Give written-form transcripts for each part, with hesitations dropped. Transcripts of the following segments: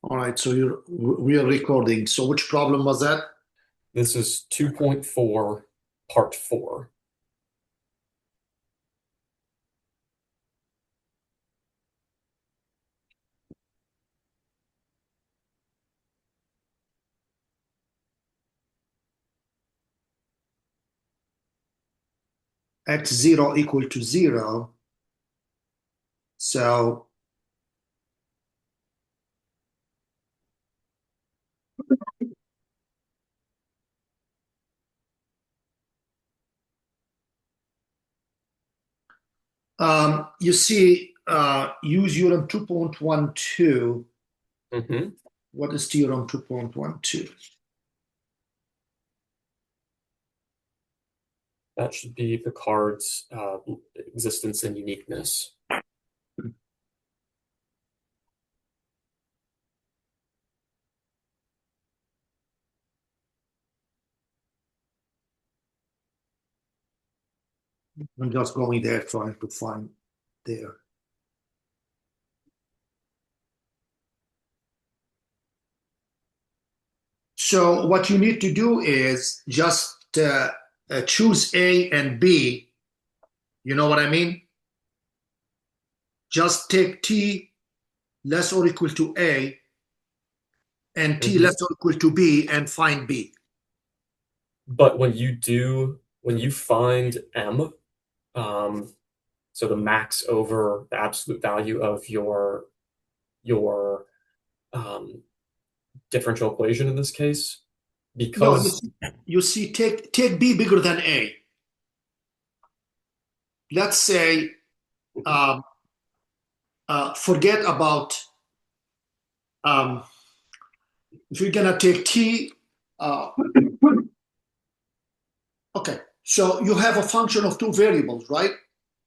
All right, so we are recording. So which problem was that? This is 2.4, part 4. X0 equal to 0. So you see, use theorem 2.12. hmm What is theorem 2.12? That should be the card's existence and uniqueness. I'm just going there trying to find there. So what you need to do is just choose A and B. You know what I mean? Just take T less or equal to A and T hmm less or equal to B and find B. But when you find M, um, so the max over the absolute value of your um, differential equation in this case, No, because you see, take B bigger than A. Let's say, um, forget about if you're gonna take T. Uh, okay, so you have a function of two variables, right?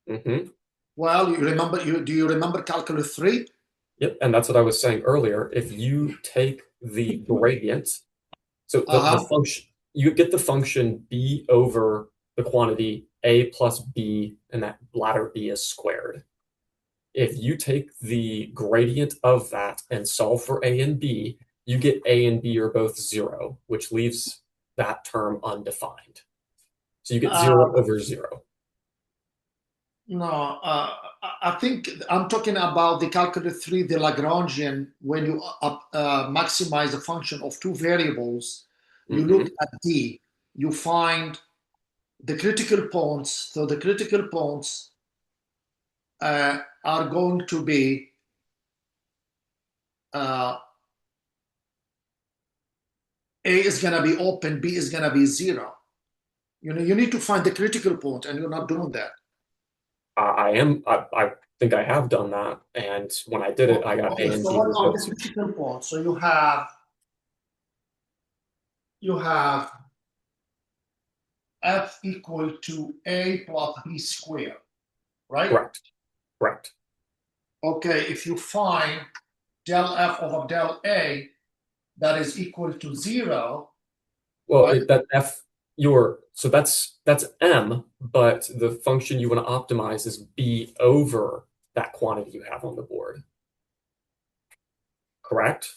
Mhm. Well, you remember do you remember calculus 3? Yep, and that's what I was saying earlier. If you take the gradient, so the Uh-huh. function, you get the function b over the quantity a plus b, and that latter b is squared. If you take the gradient of that and solve for a and b, you get a and b are both 0, which leaves that term undefined. So you get 0 Uh, over 0. no, I think I'm talking about the calculus 3, the Lagrangian. When you maximize a function of two variables, you look hmm at D, you find the critical points. So the critical points are going to be uh, A is going to be open, B is going to be 0. You know, you need to find the critical point, and you're not doing that. I think I have done that, and when I did it, I got Okay, a and so b what were are both the 0. critical points? So you have F equal to A plus B squared, right? Correct. Correct. Okay, if you find del F over del A, that is equal to 0, Well, right? that f your so that's m, but the function you want to optimize is b over that quantity you have on the board. Correct?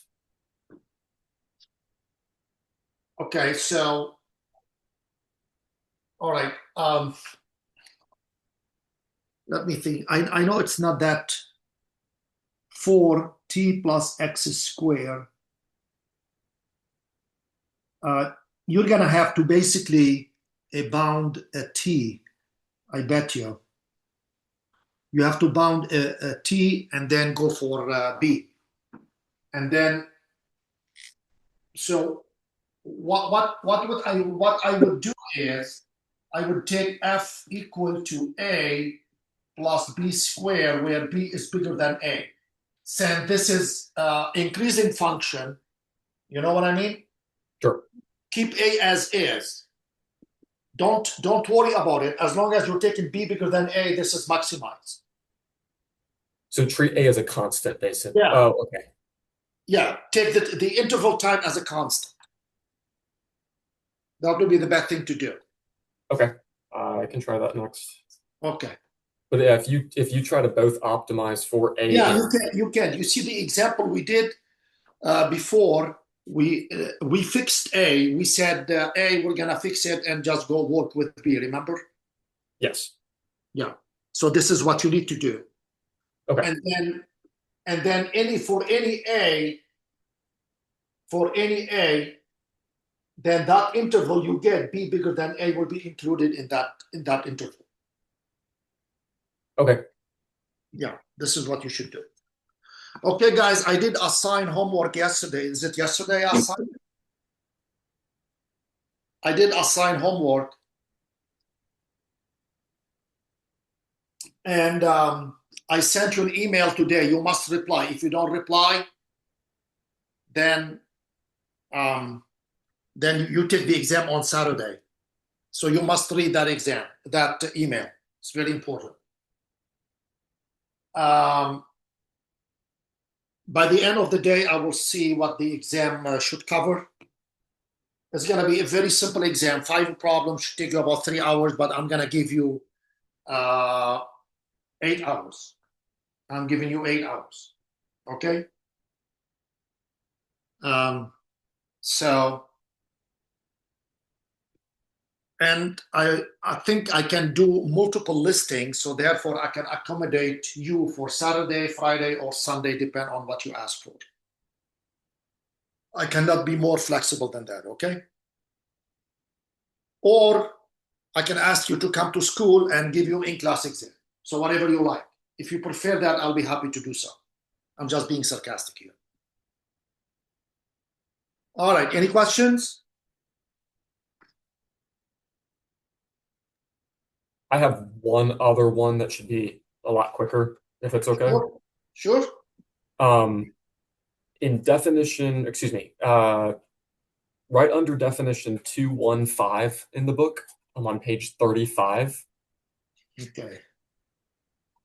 Okay, so all right. Let me think. I know it's not that 4t plus x squared. Uh, you're gonna have to basically bound a t. I bet you. You have to bound a t and then go for b. And then so what I would do is I would take f equal to a plus b squared, where b is bigger than a. Since this is increasing function, you know what I mean? Sure. Keep a as is. Don't worry about it. As long as you're taking b bigger than a, this is maximized. So treat a as a constant, basically. Yeah. Oh, okay. Yeah. Take the interval time as a constant. That would be the best thing to do. Okay. I can try that next. Okay. But yeah, if you try to both optimize for a Yeah, and you can. You can. You see the example we did. before we fixed A. We said A, we're gonna fix it and just go work with B. Remember? Yes. Yeah. So this is what you need to do. Okay. And then for any A, then that interval you get B bigger than A will be included in that interval. Okay. Yeah, this is what you should do. Okay, guys, I did assign homework yesterday. Is it yesterday I assigned? I did assign homework. And I sent you an email today. You must reply. If you don't reply, then you take the exam on Saturday. So you must read that exam, that email. It's very important. By the end of the day, I will see what the exam should cover. It's going to be a very simple exam. 5 problems should take you about 3 hours, but I'm going to give you 8 hours. I'm giving you 8 hours. Okay? So, and I think I can do multiple listings, so therefore I can accommodate you for Saturday, Friday, or Sunday, depend on what you ask for. I cannot be more flexible than that, okay? Or I can ask you to come to school and give you in-class exam. So whatever you like. If you prefer that, I'll be happy to do so. I'm just being sarcastic here. All right, any questions? I have one other one that should be a lot quicker, if it's okay. Sure. In definition, excuse me, right under definition 215 in the book, I'm on page 35. Okay.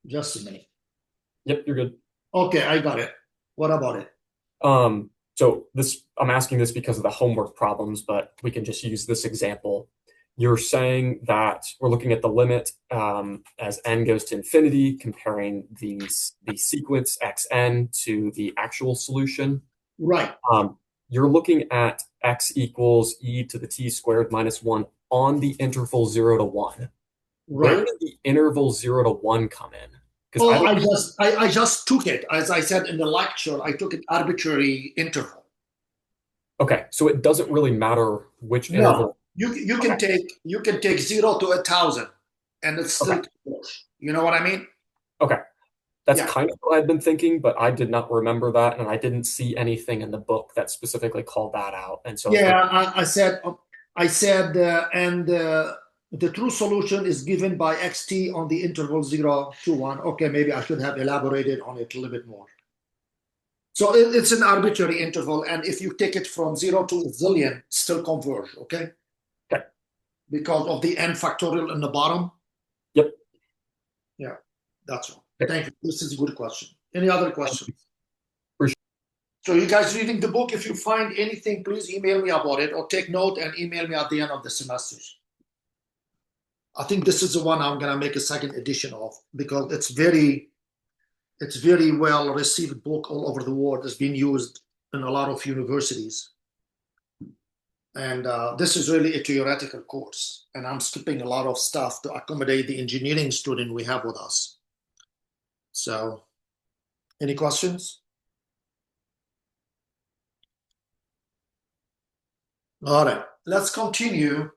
Just a minute. Yep, you're good. Okay, I got it. What about it? So I'm asking this because of the homework problems, but we can just use this example. You're saying that we're looking at the limit as n goes to infinity, comparing the sequence xn to the actual solution. Right. You're looking at x equals e to the t squared minus 1 on the interval 0 to 1. Where Right. did the interval 0 to 1 come in? Oh, I just took it. As I said in the lecture, I took an arbitrary interval. Okay, so it doesn't really matter which interval. You can take 0 to 1,000, and it's still close. You know what I mean? Okay. That's Yeah. kind of what I'd been thinking, but I did not remember that, and I didn't see anything in the book that specifically called that out. And so Yeah, I said, and the true solution is given by xt on the interval 0 to 1. Okay, maybe I should have elaborated on it a little bit more. So it's an arbitrary interval, and if you take it from 0 to a zillion, still converge, okay? Okay. Because of the n factorial in the bottom? Yep. Yeah, that's all. Okay. Thank you. This is a good question. Any other questions? So you guys reading the book, if you find anything, please email me about it or take note and email me at the end of the semester. I think this is the one I'm going to make a second edition of because it's very well received book all over the world. It's been used in a lot of universities. And this is really a theoretical course. And I'm skipping a lot of stuff to accommodate the engineering student we have with us. So any questions? All right, let's continue.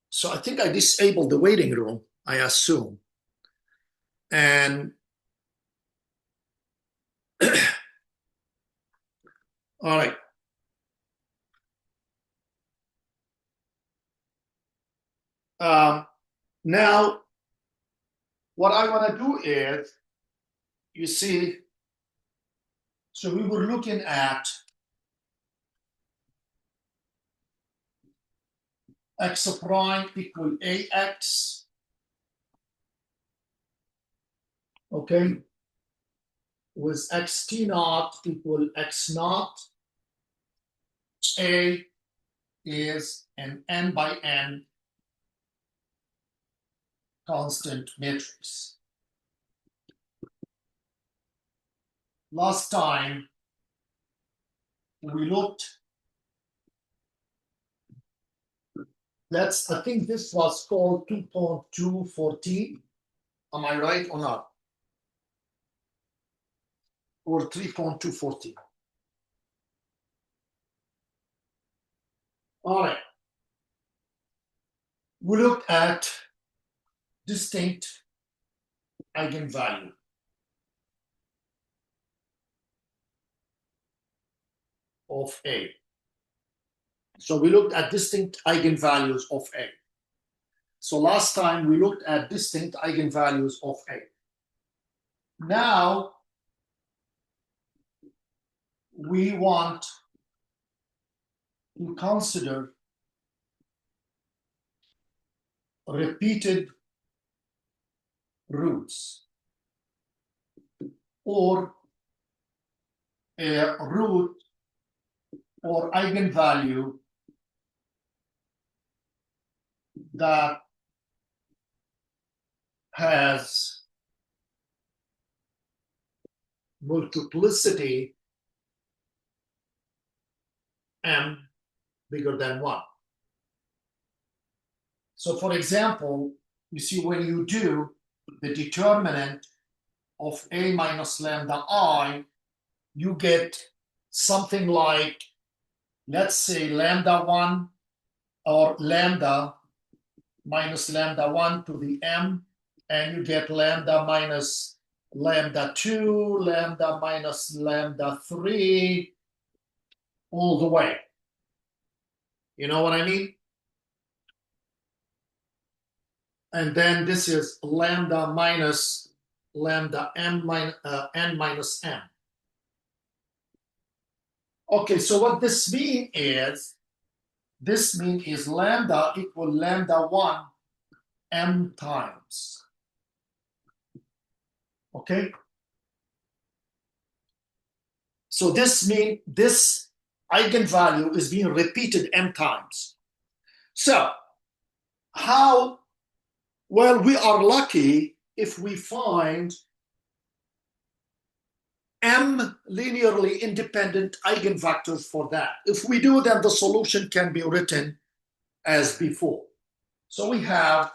So I think I disabled the waiting room, I assume. And all right. Now, what I want to do is, you see, so we were looking at x prime equal ax, okay, with xt naught equal x naught. A is an n by n constant matrix. last time we looked, I think this was called 2.214. Am I right or not? Or 3.214. All right. We looked at distinct eigenvalue. Of A. So we looked at distinct eigenvalues of A. So last time we looked at distinct eigenvalues of A. Now we want to consider repeated roots, or a root or eigenvalue that has multiplicity m bigger than 1. So for example, you see when you do the determinant of A minus lambda I, you get something like, let's say, lambda 1 or lambda minus lambda 1 to the m, and you get lambda minus lambda 2, lambda minus lambda 3, all the way. You know what I mean? And then this is lambda minus lambda n minus m. Okay, so what this means is lambda equal lambda 1 m times. Okay? So this means this eigenvalue is being repeated m times. So how, well, we are lucky if we find m linearly independent eigenvectors for that. If we do, then the solution can be written as before. So we have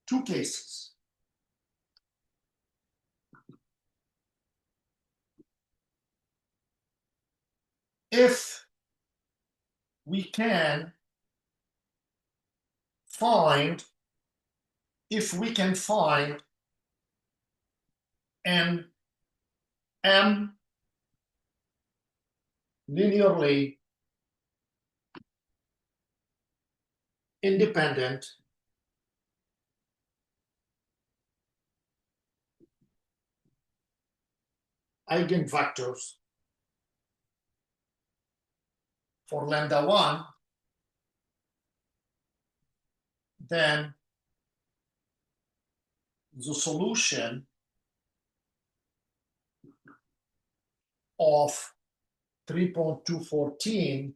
two cases. If we can find an m linearly independent eigenvectors for lambda 1, then the solution of 3.214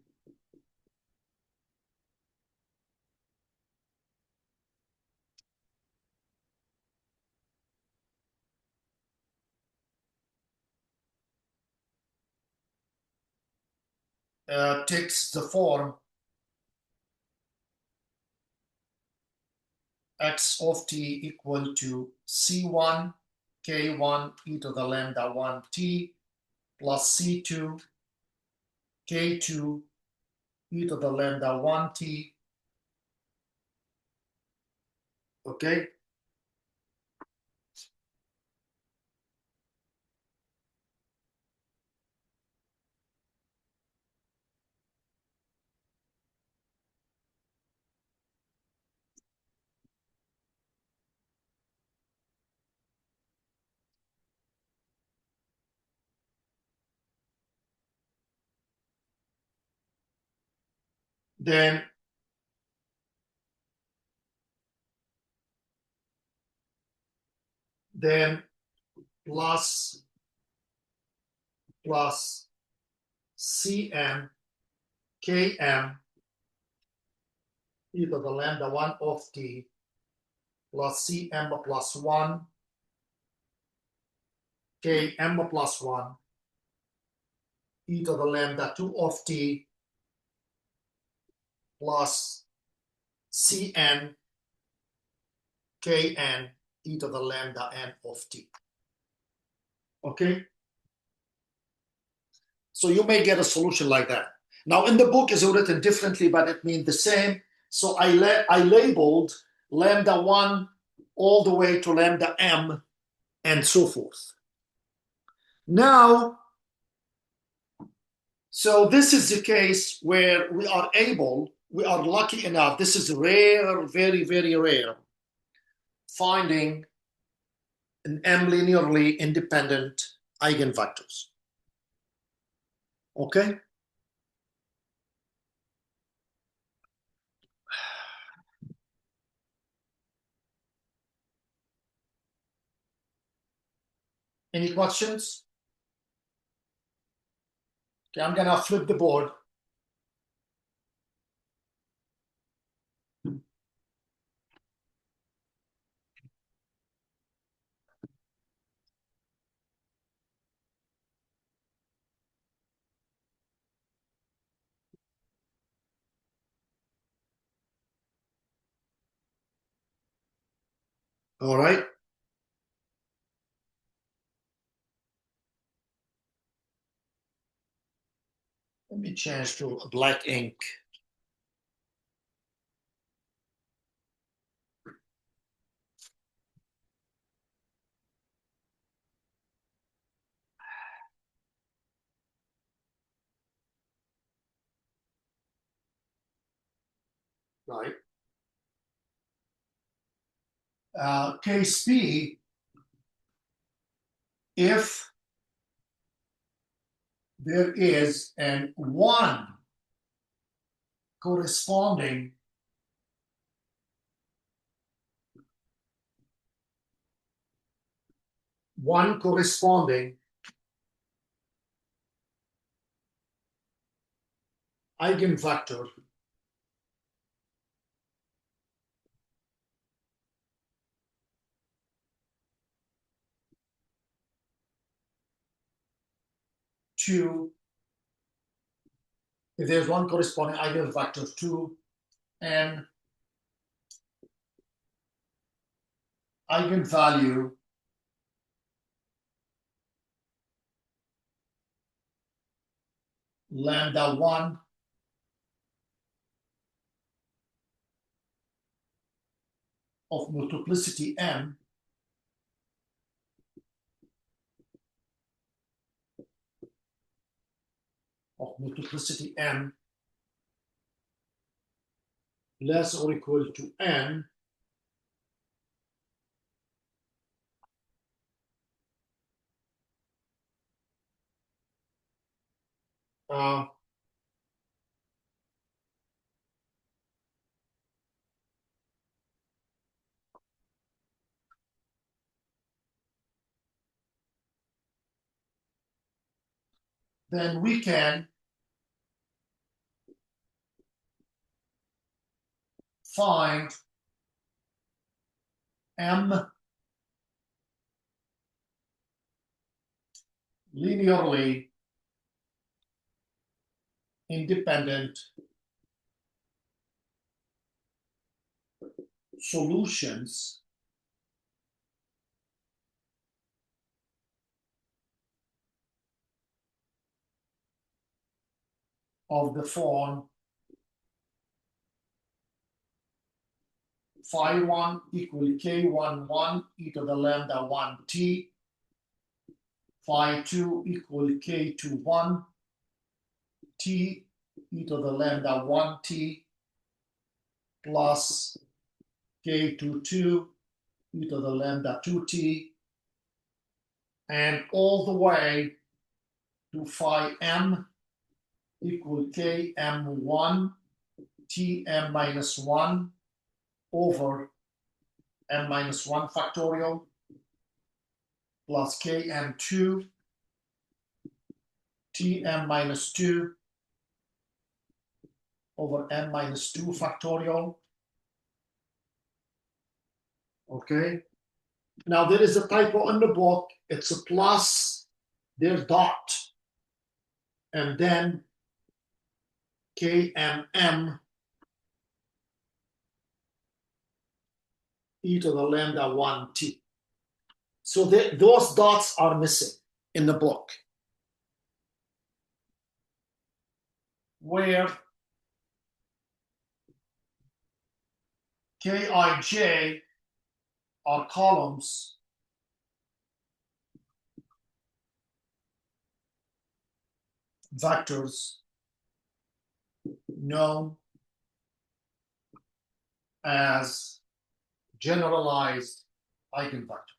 takes the form x of t equal to c1 k1 e to the lambda 1 t plus c2 k2 e to the lambda 1 t. Okay? Then plus cm km e to the lambda 1 of t plus cm plus 1 km plus 1 e to the lambda 2 of t plus Cn Kn e to the lambda n of t. Okay? So you may get a solution like that. Now in the book is written differently, but it means the same. So I labeled lambda 1 all the way to lambda m and so forth. Now, so this is the case where we are lucky enough, this is rare, very, very rare, finding an m linearly independent eigenvectors. Okay? Any questions? Okay, I'm gonna flip the board. All right. Let me change to black ink. Right. Case B, if there is an 1 corresponding eigenvector to, if there's one corresponding eigenvector to an eigenvalue lambda 1 of multiplicity m less or equal to n, then we can find m linearly independent solutions of the form phi 1 equal k11 e to the lambda 1 t, phi 2 equal k21 t e to the lambda 1 t plus k22 e to the lambda 2 t, and all the way to phi m equal km1 tm minus 1 over m minus 1 factorial plus km2 tm minus 2 over m minus 2 factorial. Okay. Now there is a typo in the book. It's a plus, there's dot. and then KMM e to the lambda 1t. So those dots are missing in the book, where Kij are columns vectors known as generalized eigenvector.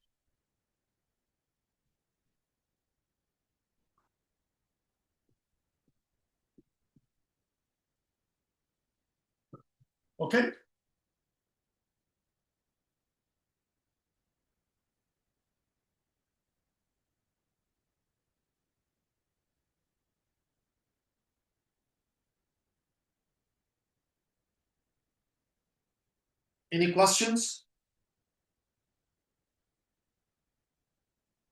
Okay? Any questions?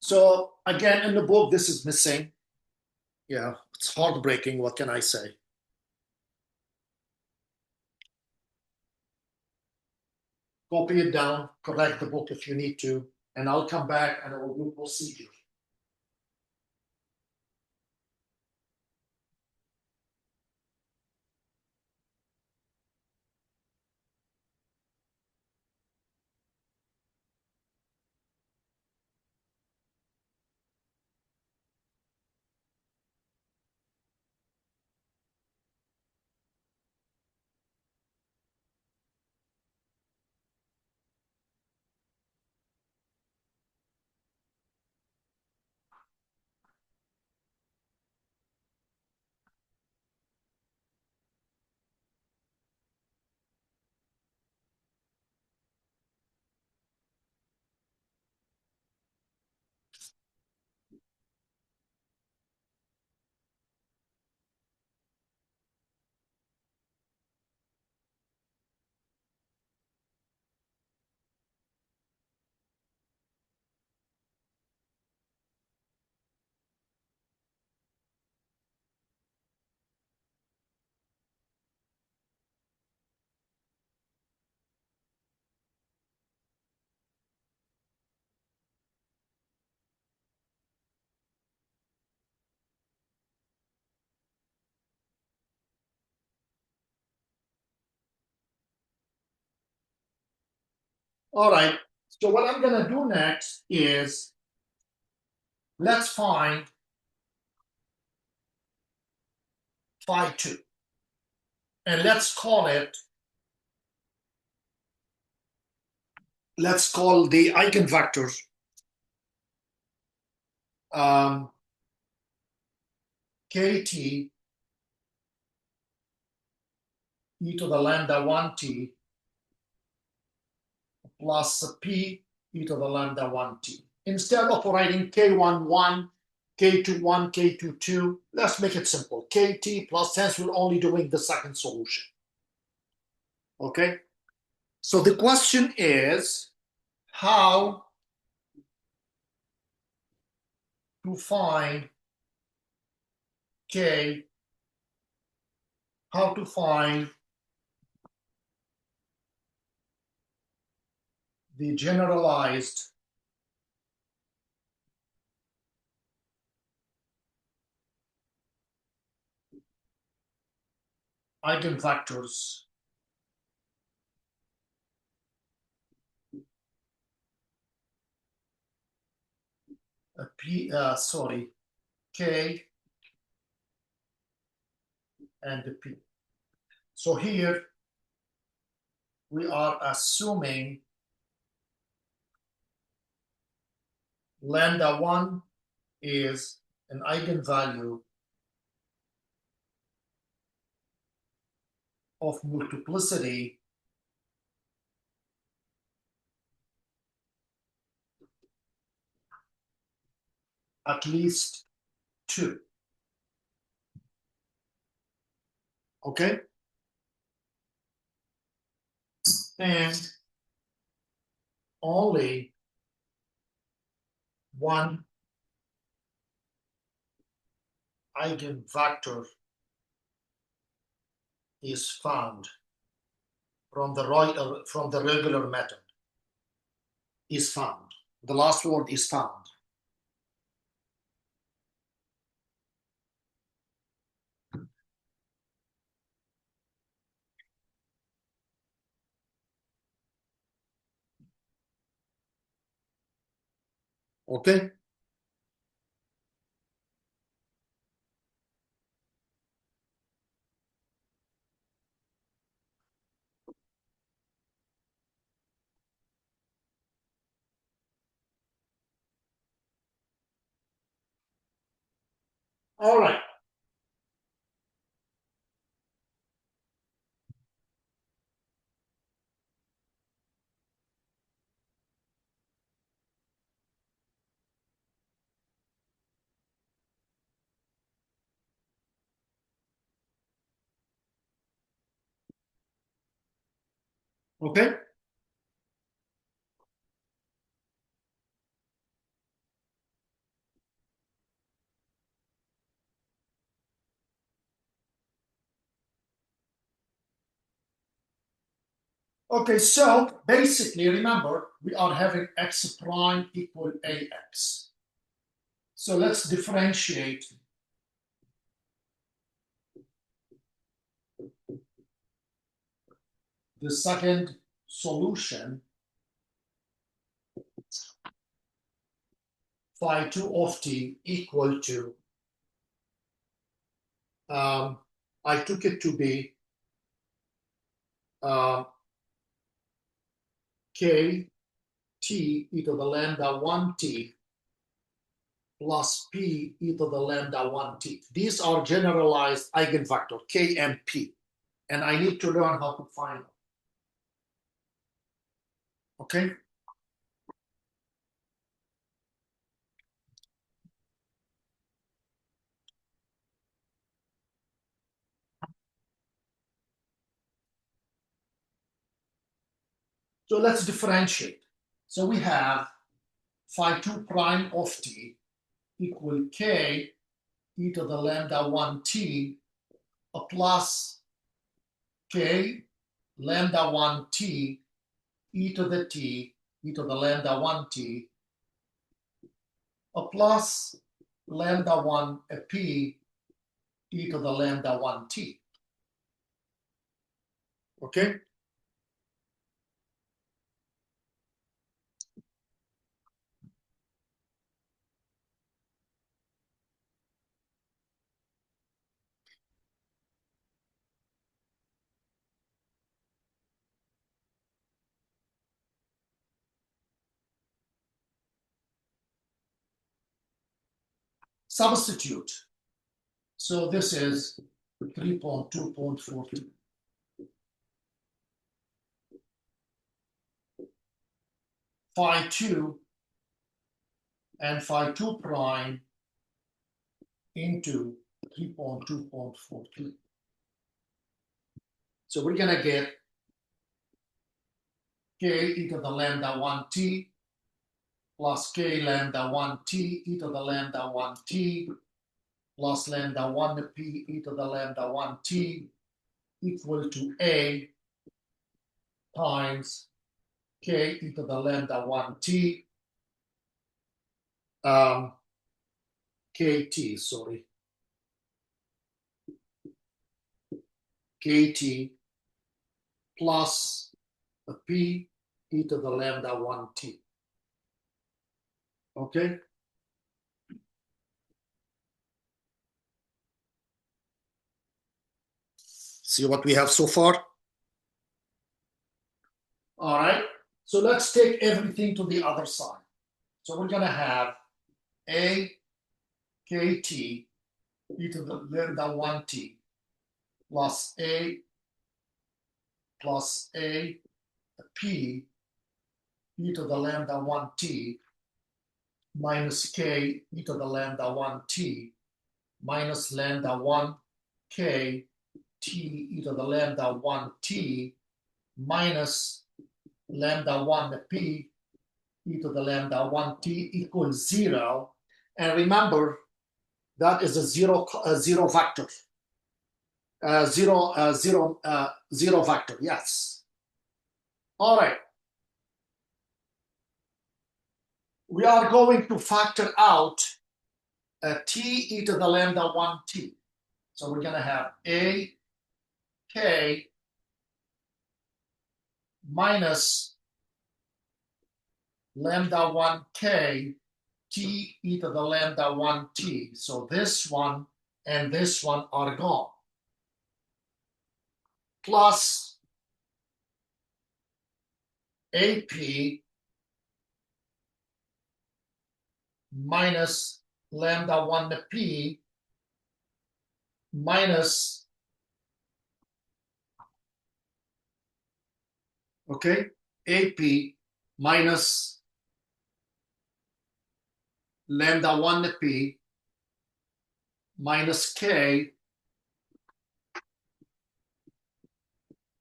So again, in the book, this is missing. Yeah, it's heartbreaking. What can I say? Copy it down, correct the book if you need to, and I'll come back and I will do procedure. All right. So what I'm going to do next is let's find phi 2. And let's call the eigenvectors kt e to the lambda 1t plus p e to the lambda 1t. Instead of writing k11, k21, k22, let's make it simple. Kt plus, since we're only doing the second solution. Okay? So the question is how to find k, how to find the generalized eigenvectors k and p. So here we are assuming lambda 1 is an eigenvalue of multiplicity at least 2. Okay? And only one eigenvector is found from the regular method is found. The last word is found. Okay? All right. Okay? Okay, so basically, remember, we are having x prime equal ax. So let's differentiate the second solution, phi 2 of t equal to, I took it to be k t e to the lambda 1t plus p e to the lambda 1t. These are generalized eigenvector, k and p. And I need to learn how to find them. Okay? So let's differentiate. So we have phi 2 prime of t equal k e to the lambda 1t plus k lambda 1t e to the t e to the lambda 1t plus lambda 1 p e to the lambda 1t. Okay? Substitute. So this is 3.2.42. Phi 2 and phi 2 prime into 3.2.42. So we're going to get k e to the lambda 1t plus k lambda 1t e to the lambda 1t plus lambda 1p e to the lambda 1t equal to a times k e to the lambda 1t kt, sorry, kt plus a p e to the lambda 1t. Okay? See what we have so far? All right. So let's take everything to the other side. So we're going to have a kt e to the lambda 1t plus a p e to the lambda 1t minus k e to the lambda 1t minus lambda 1 k t e to the lambda 1t minus lambda 1 p e to the lambda 1t equals 0. And remember, That is a zero vector. Zero vector, yes. All right. We are going to factor out t e to the lambda 1t. So we're going to have a k minus lambda 1k t e to the lambda 1t. So this one and this one are gone. Plus ap minus lambda 1p minus, okay, ap minus lambda 1p minus k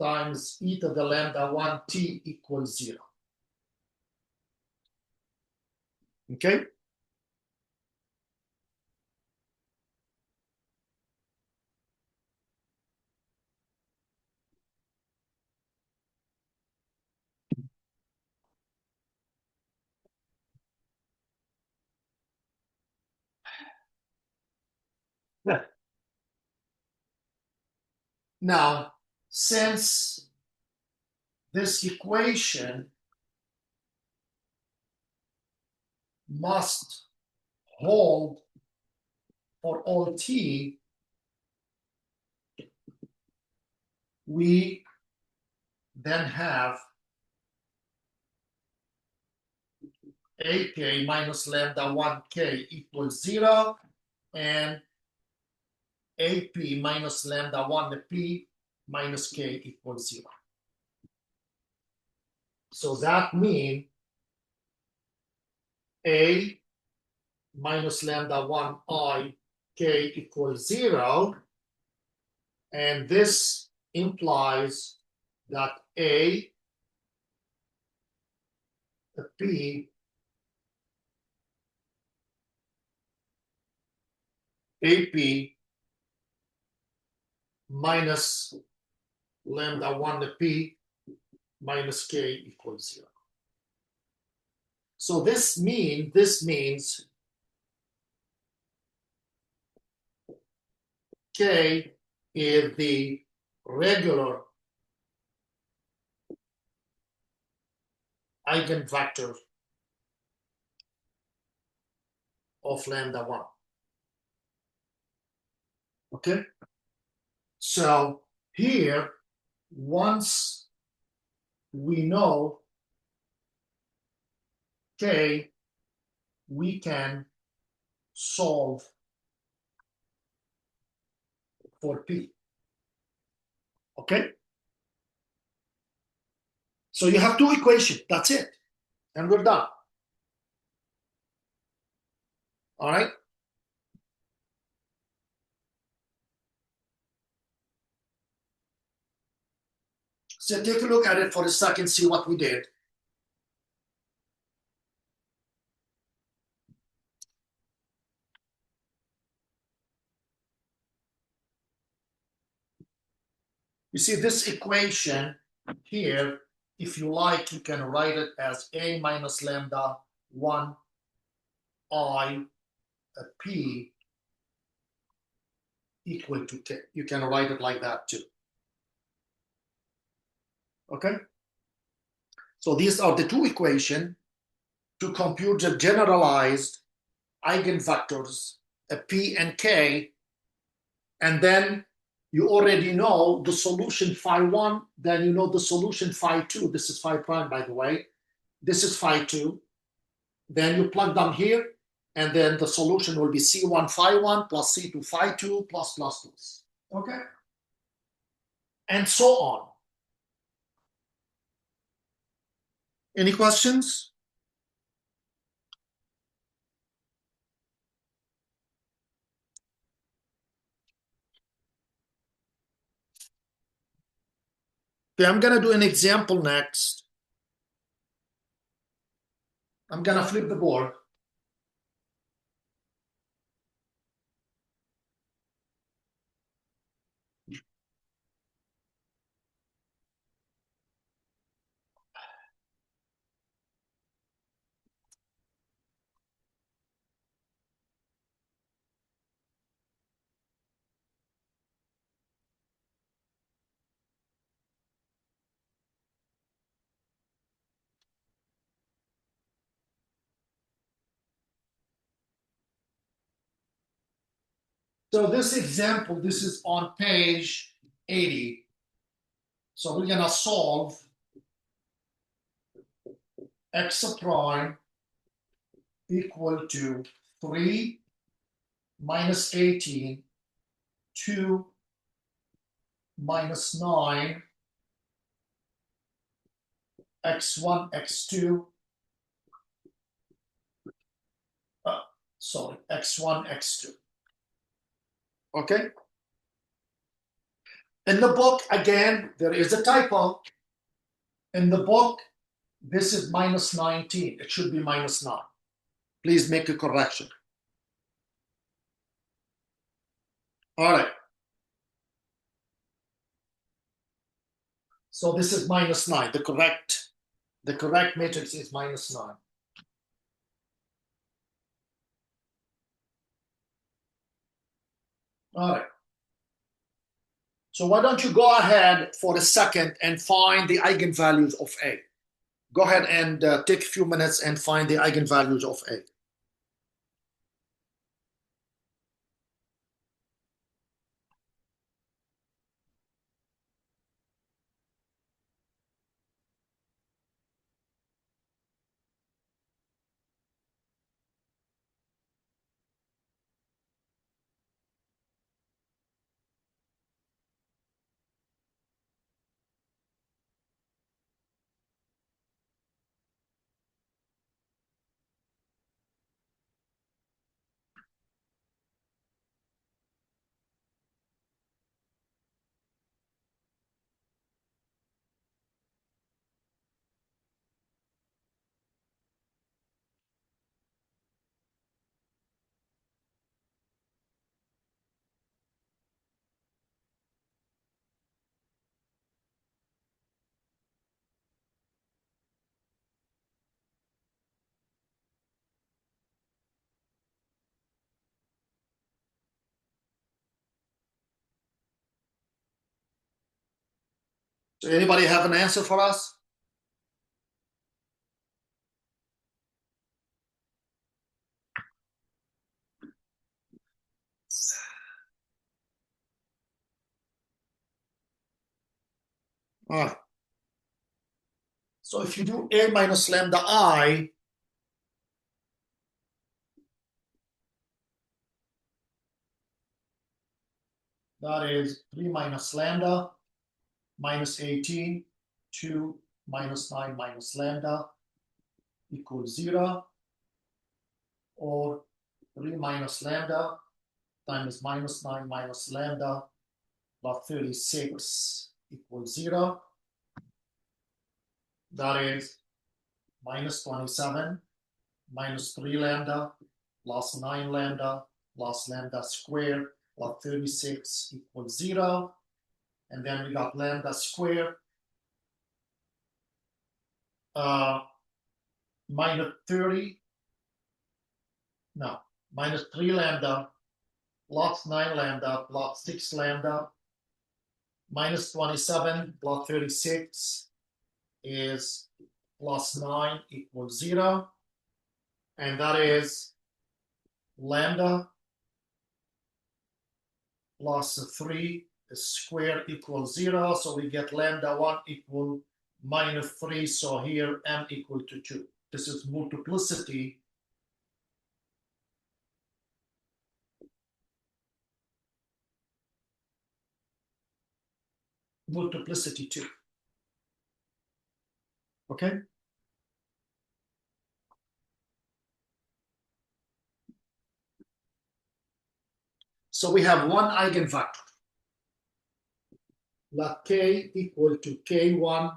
times e to the lambda 1t equals 0. Okay? Now, since this equation must hold for all t, we then have ak minus lambda 1k equals 0 and ap minus lambda 1p minus k equals 0. So that means a minus lambda 1 k equals 0, and this implies that a p ap minus lambda 1p minus k equals 0. So this means k is the regular eigenvector of lambda 1. Okay? So here, once we know k, we can solve for p. Okay? So you have two equations. That's it. And we're done. All right? So take a look at it for a second, see what we did. You see this equation here, if you like, you can write it as a minus lambda 1 I p equal to k. You can write it like that too. Okay? So these are the two equations to compute the generalized eigenvectors p and k, and then you already know the solution phi 1, then you know the solution phi 2. This is phi prime, by the way. This is phi 2. Then you plug them here, and then the solution will be C1 phi 1 plus C2 phi 2 plus. Okay? And so on. Any questions? Okay, I'm going to do an example next. I'm going to flip the board. So this example, this is on page 80. So we're gonna solve x prime equal to 3 minus 18, 2 minus 9, x1, x2, sorry, x1, x2. Okay? In the book, again, there is a typo. In the book, this is minus 19. It should be minus 9. Please make a correction. All right. So this is minus 9. The correct matrix is minus 9. All right. So why don't you go ahead for a second and find the eigenvalues of A. Go ahead and take a few minutes and find the eigenvalues of A. So anybody have an answer for us? All right. So if you do A minus lambda I, that is 3 minus lambda minus 18, 2 minus 9 minus lambda equals 0, or 3 minus lambda times minus 9 minus lambda plus 36 equals 0. That is minus 27 minus 3 lambda plus 9 lambda plus lambda squared plus 36 equals 0. And then we got lambda squared minus 30, no, minus 3 lambda plus 9 lambda plus 6 lambda minus 27 plus 36 is plus 9 equals 0. And that is lambda plus 3 squared equals 0. So we get lambda 1 equal minus 3. So here m equal to 2. This is multiplicity. Multiplicity 2. Okay? So we have one eigenvector. Let k equal to k1,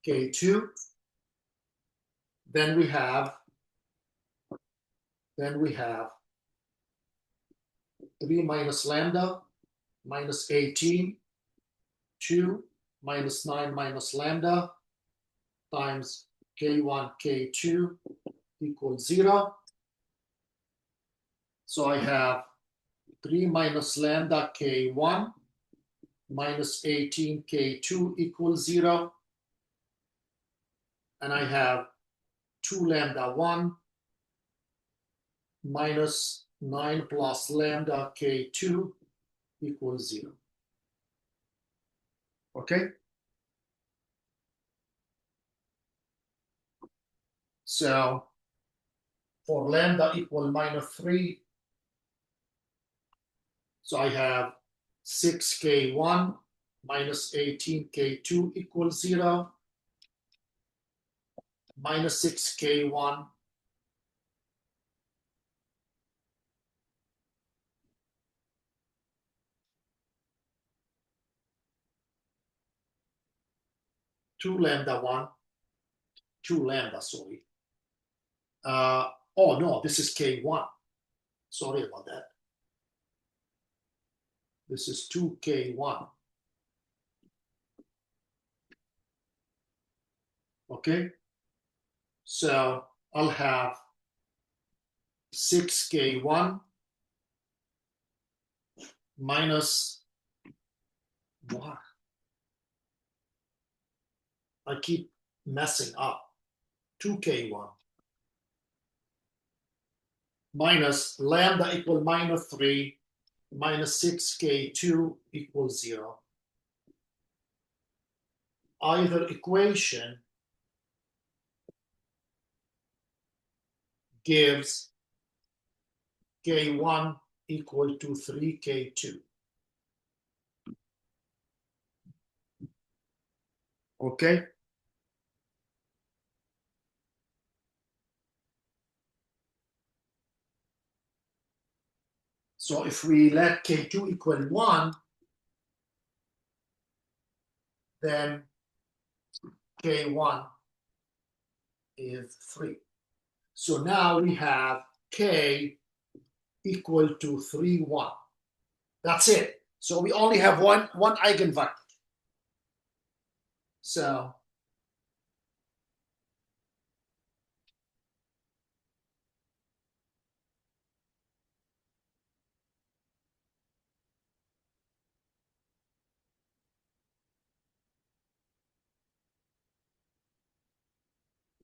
k2. Then we have 3 minus lambda minus 18, 2 minus 9 minus lambda times k1, k2 equals 0. So I have 3 minus lambda k1 minus 18 k2 equals 0. And I have 2 lambda 1 minus 9 plus lambda K2 equals 0. Okay? So for lambda equal -3, so I have 6K1 minus 18K2 equals 0, minus 6K1 2 lambda 1, 2 lambda, sorry. Oh no, this is K1. Sorry about that. This is 2K1. Okay? So I'll have 6K1 minus what? I keep messing up. 2K1 minus lambda equal -3 minus 6K2 equals 0. Either equation gives K1 equal to 3K2. Okay? So if we let K2 equal 1, then K1 is 3. So now we have K equal to 3, 1. That's it. So we only have one eigenvector. So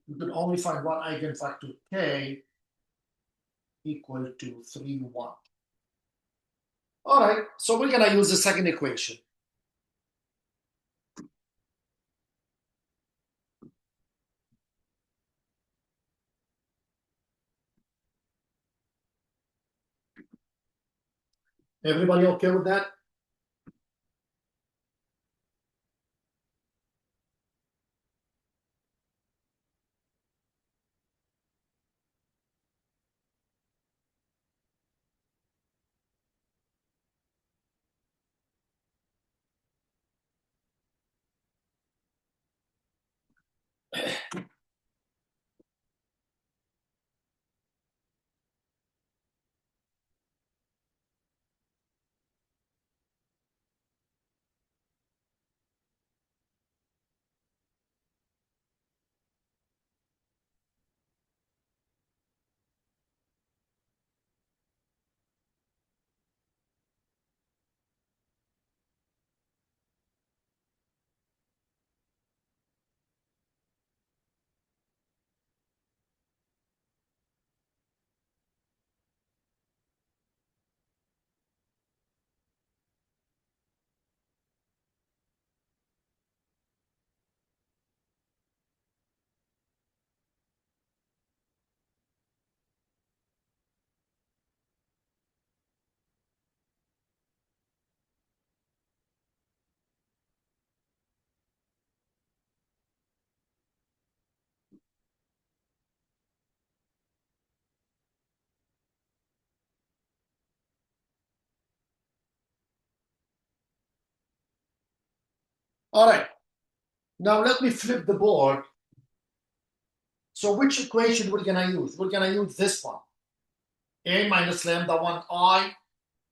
you can only find one eigenvector K equal to 3, 1. All right, so we're going to use the second equation. Everybody okay with that? All right, now let me flip the board. So which equation we're going to use? We're going to use this one. A minus lambda 1I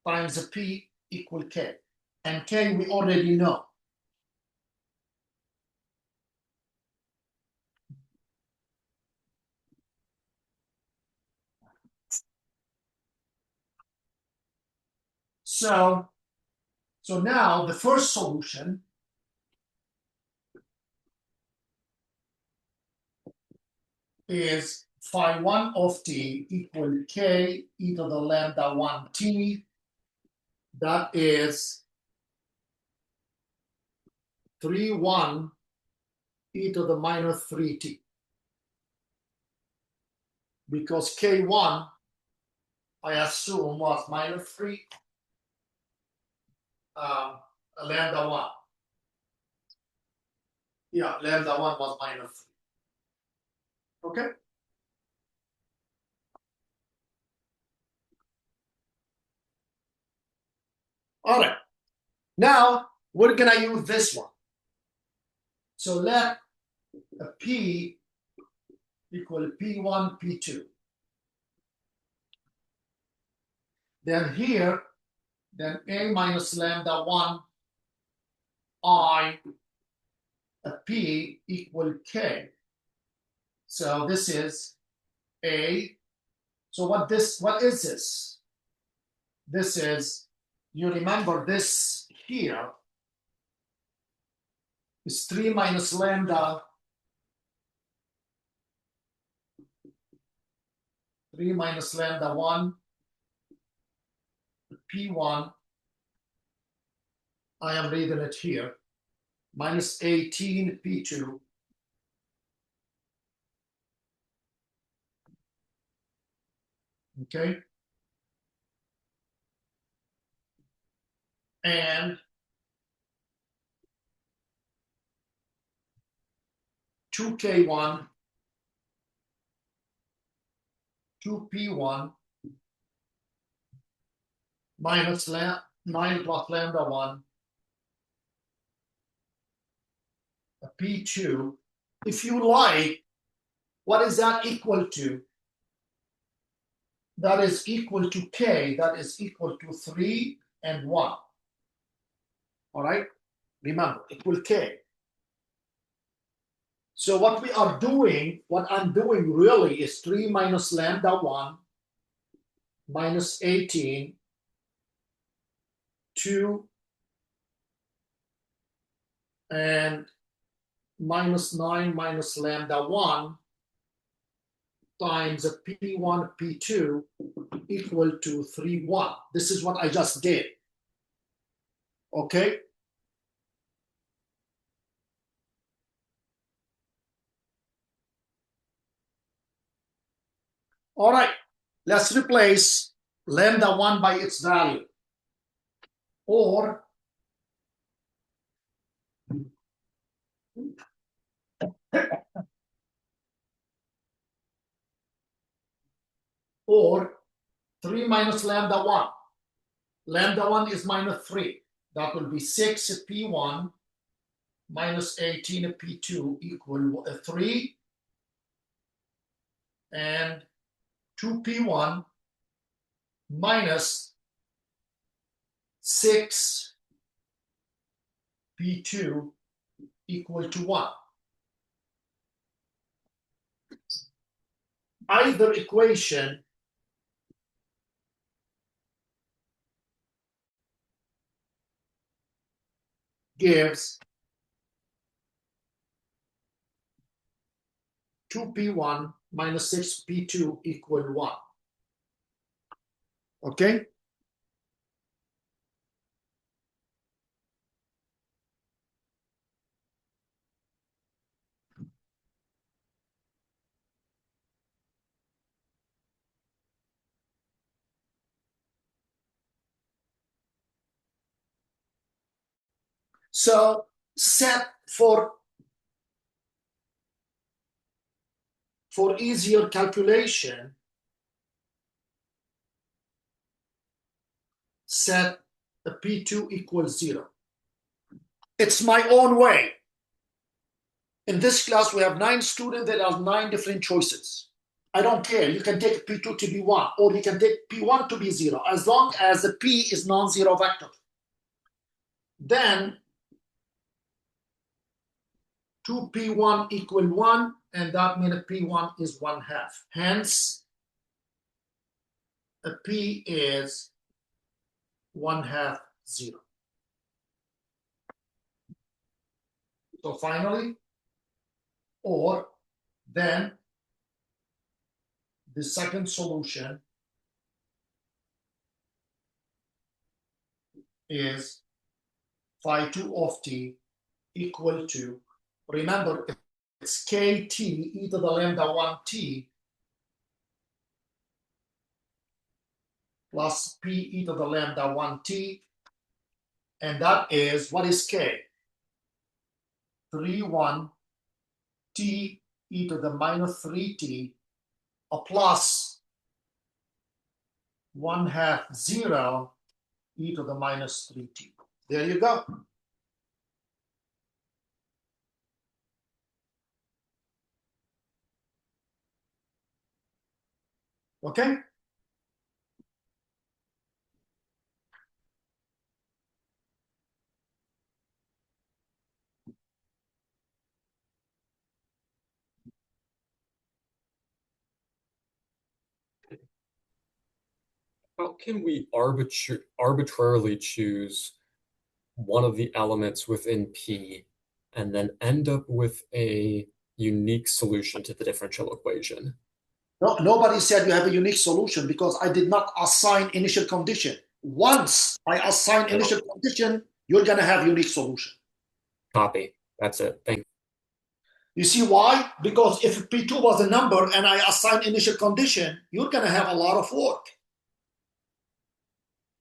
times P equal K. And K we already know. So now the first solution is phi 1 of t equal k e to the lambda 1 t. That is 3 1 e to the minus 3t. Because k1, I assume, was minus 3, lambda 1. Yeah, lambda 1 was minus 3. Okay? All right. Now, we're going to use this one. So let a p equal p1, p2. Then here, then a minus lambda 1 I a p equal k. So this is a. So what is this? This is, you remember this here is 3 minus lambda 3 minus lambda 1 p1. I am reading it here. Minus 18 p2. Okay. And 2k1, 2p1 minus 9 plus lambda 1 a p2. If you like, what is that equal to? That is equal to k. That is equal to 3 and 1. All right? Remember, equal k. So what we are doing, what I'm doing really is 3 minus lambda 1 minus 18, 2, and minus 9 minus lambda 1 times a p1, p2 equal to 3, 1. This is what I just did. Okay? All right, let's replace lambda 1 by its value. Or or 3 minus lambda 1. Lambda 1 is minus 3. That will be 6 p1 minus 18 p2 equal 3. And 2p1 minus 6 p2 equal to 1. Either equation gives 2p1 minus 6p2 equal 1. Okay? So set for easier calculation, set a p2 equals 0. It's my own way. In this class, we have 9 students. There are 9 different choices. I don't care. You can take p2 to be 1, or you can take p1 to be 0, as long as the p is non-zero vector. Then 2p1 equal 1, and that means p1 is 1/2. Hence, a p is 1/2 0. So finally, or then the second solution is phi 2 of t equal to, remember, it's kt e to the lambda 1 t plus p e to the lambda 1 t, and that is, what is k? 3 1 t e to the minus 3t plus 1/2 0 e to the minus 3t. There you go. Okay? How can we arbitrarily choose one of the elements within P and then end up with a unique solution to the differential equation? No, nobody said you have a unique solution because I did not assign initial condition. Once I assign initial condition, you're going to have unique solution. Copy. That's it. Thank you. You see why? Because if P2 was a number and I assign initial condition, you're going to have a lot of work.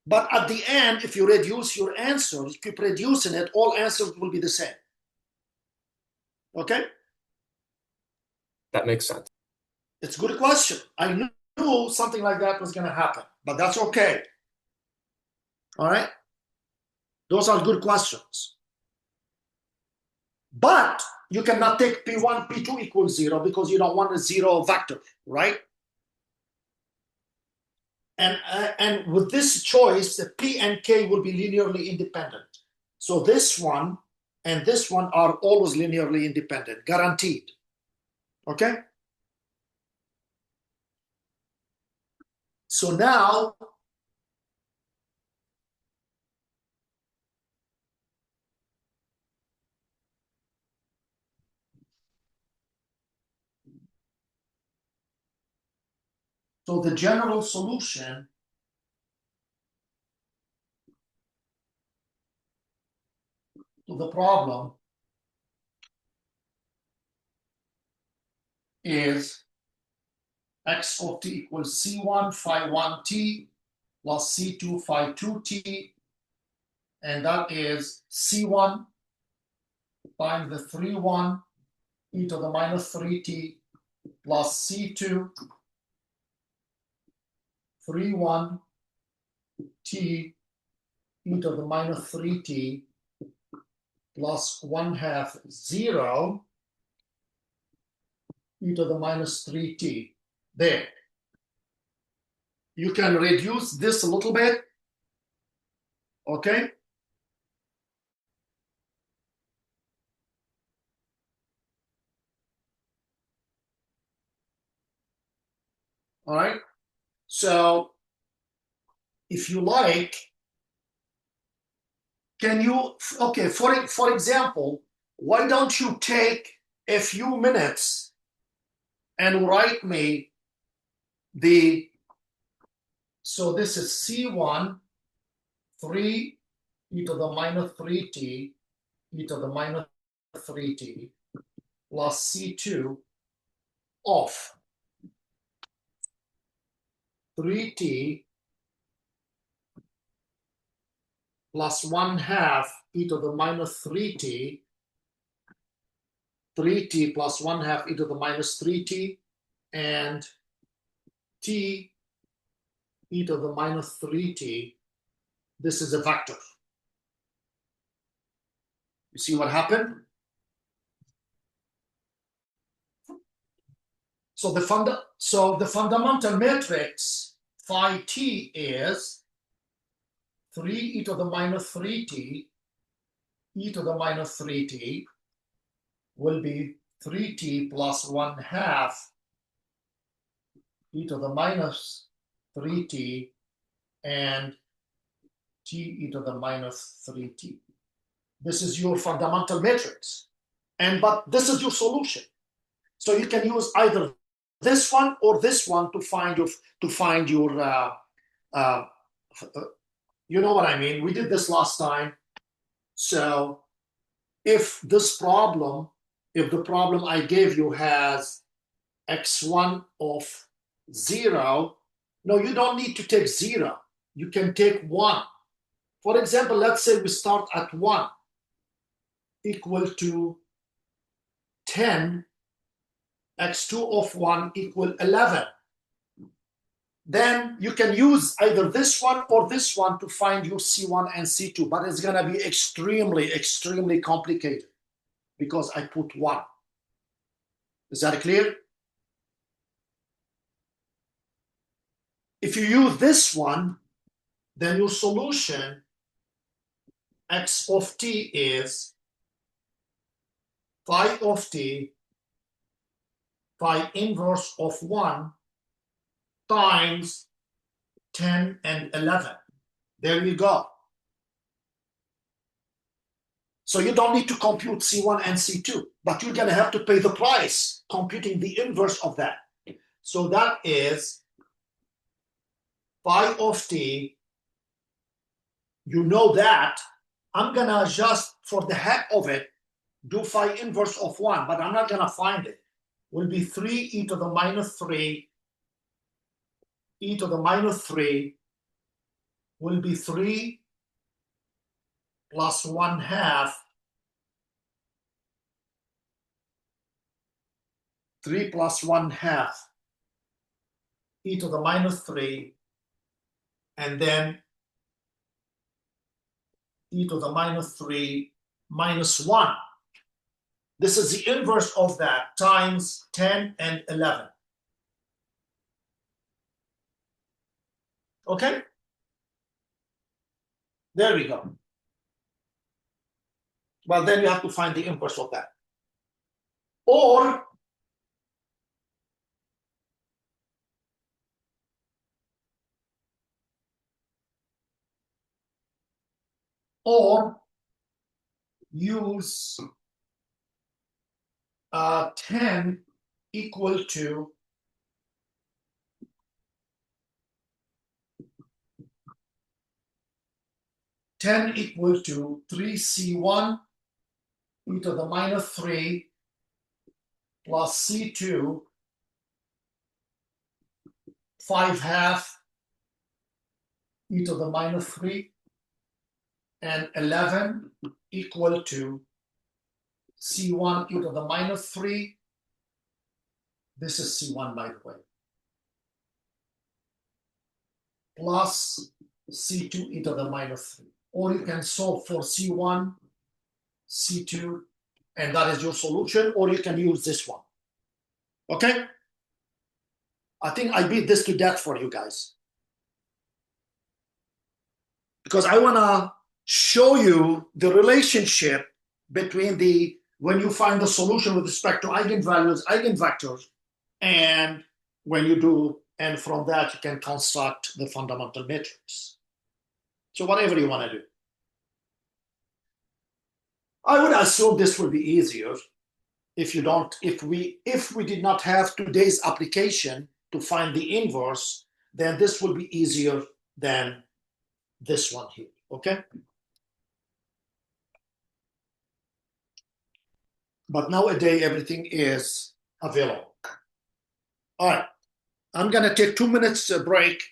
But at the end, if you reduce your answers, keep reducing it, all answers will be the same. Okay? That makes sense. It's a good question. I knew something like that was going to happen, but that's okay. All right? Those are good questions. But you cannot take P1, P2 equals 0 because you don't want a 0 vector, right? And with this choice, the P and K will be linearly independent. So this one and this one are always linearly independent, guaranteed. Okay? So now, so the general solution to the problem is x of t equals c1 phi 1t plus c2 phi 2t, and that is c1 times the 3 1 e to the minus 3t plus c2 3 1 t e to the minus 3t plus 1/2 0 e to the minus 3t. There. You can reduce this a little bit. Okay? All right? So, if you like, can you, okay, for example, why don't you take a few minutes and write me so this is C1, 3 e to the minus 3t e to the minus 3t plus C2 of 3t plus 1/2 e to the minus 3t, 3t plus 1/2 e to the minus 3t, and t e to the minus 3t. This is a vector. You see what happened? So the fundamental matrix phi t is 3 e to the minus 3t e to the minus 3t will be 3t plus 1/2 e to the minus 3t and t e to the minus 3t. This is your fundamental matrix. But this is your solution. So you can use either this one or this one to find your you know what I mean. We did this last time. So if the problem I gave you has x1 of 0, no, you don't need to take 0. You can take 1. For example, let's say we start at 1 equal to 10, x2 of 1 equal 11. Then you can use either this one or this one to find your C1 and C2, but it's going to be extremely, extremely complicated because I put 1. Is that clear? If you use this one, then your solution x of t is phi of t phi inverse of 1 times 10 and 11. There you go. So you don't need to compute C1 and C2, but you're going to have to pay the price computing the inverse of that. So that is phi of t. You know that. I'm going to just, for the heck of it, do phi inverse of 1, but I'm not going to find it. Will be 3 e to the minus 3. E to the minus 3 will be 3 plus 1 half. 3 plus 1 half e to the minus 3, and then e to the minus 3 minus 1. This is the inverse of that times 10 and 11. Okay? There we go. Well, then you have to find the inverse of that. Or use 10 equal to 3c1 e to the minus 3 plus c2 5 half e to the minus 3, and 11 equal to c1 e to the minus 3. This is c1, by the way, plus c2 e to the minus 3. Or you can solve for c1, c2, and that is your solution, or you can use this one. Okay? I think I beat this to death for you guys, because I want to show you the relationship between when you find the solution with respect to eigenvalues, eigenvectors, and when you do, and from that you can construct the fundamental matrix. So whatever you want to do. I would assume this will be easier if we did not have today's application to find the inverse, then this will be easier than this one here, okay? But nowadays everything is available. All right, I'm gonna take 2 minutes break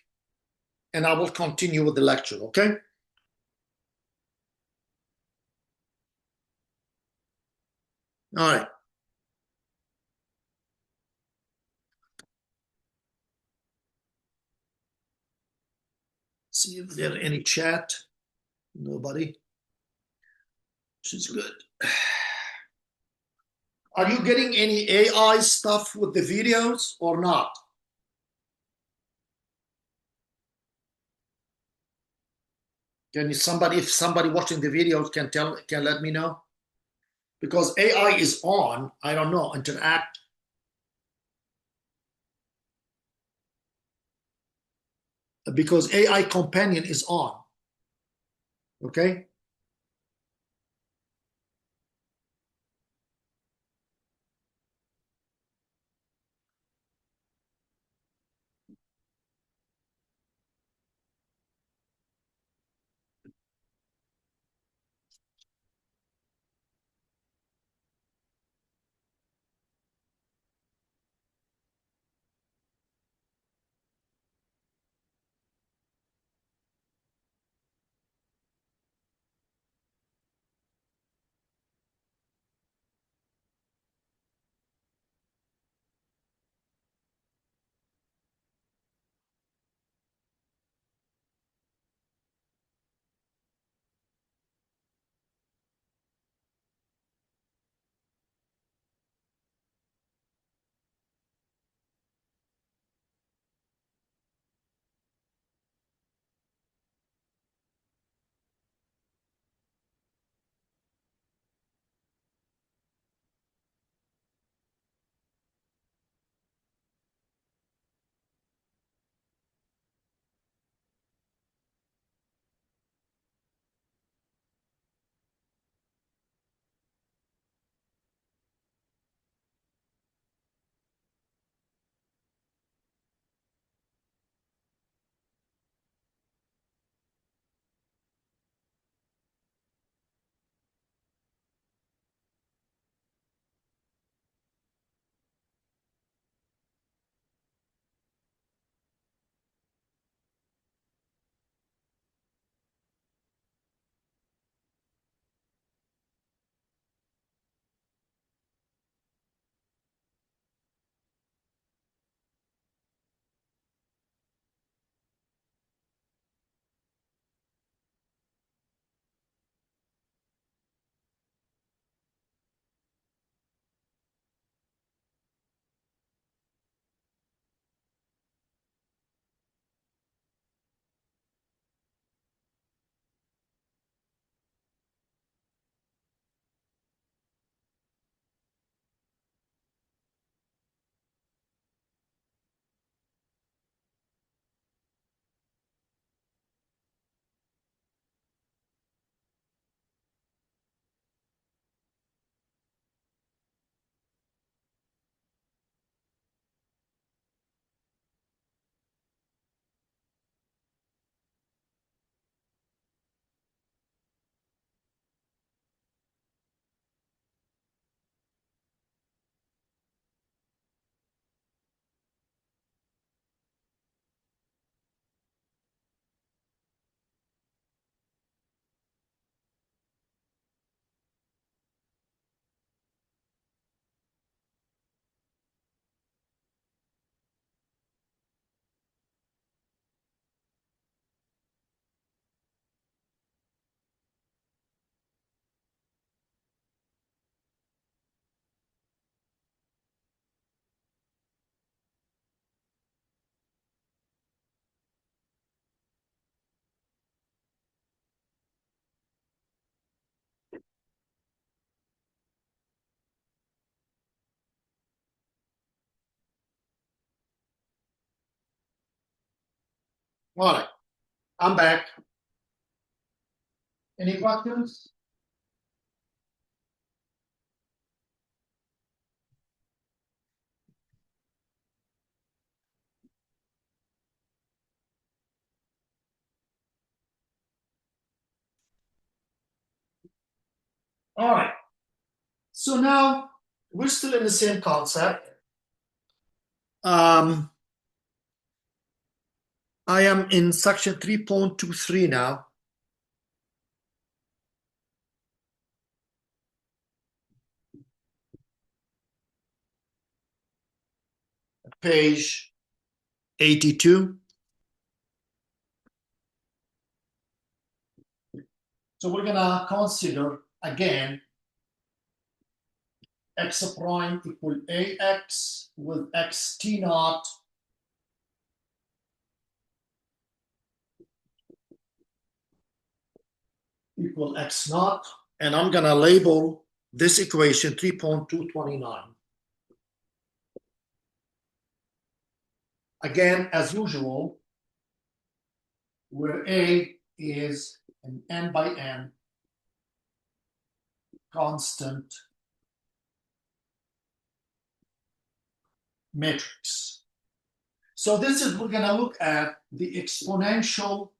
and I will continue with the lecture, okay? All right. See if there any chat. Nobody. Which is good. Are you getting any AI stuff with the videos or not? If somebody watching the videos can let me know? Because AI is on, I don't know, interact. Because AI companion is on, okay? All right, I'm back. Any questions? All right. So now we're still in the same concept. I am in section 3.23 now. Page 82. So we're gonna consider again x prime equal ax with x t naught equal x naught, and I'm gonna label this equation 3.229. Again, as usual, where A is an n by n constant matrix. So this is, we're gonna look at the exponential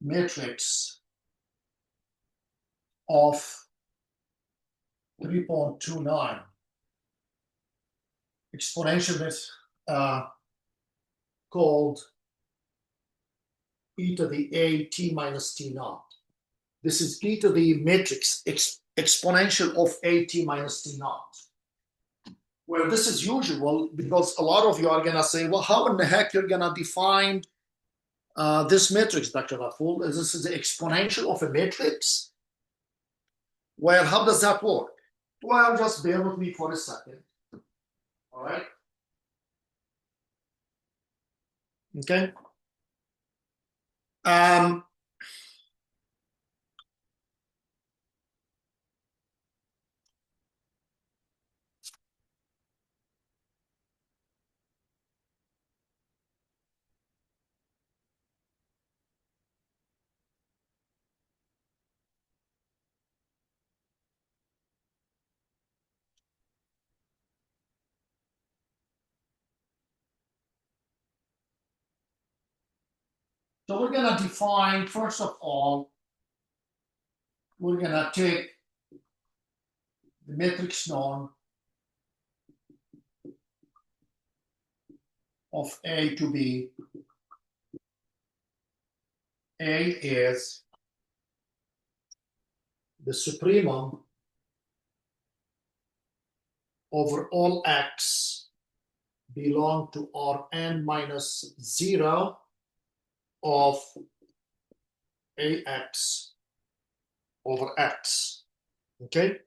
matrix of 3.29. Exponential is called e to the a t minus t naught. This is e to the matrix exponential of a t minus t naught. Well, this is usual because a lot of you are going to say, well, how in the heck you're going to define this matrix, Dr. Raful? This is the exponential of a matrix? Well, how does that work? Well, just bear with me for a second. All right. Okay. So we're going to define, first of all, we're going to take the matrix norm of A to B. A is the supremum over all x belong to Rn minus 0 of Ax over x. Okay?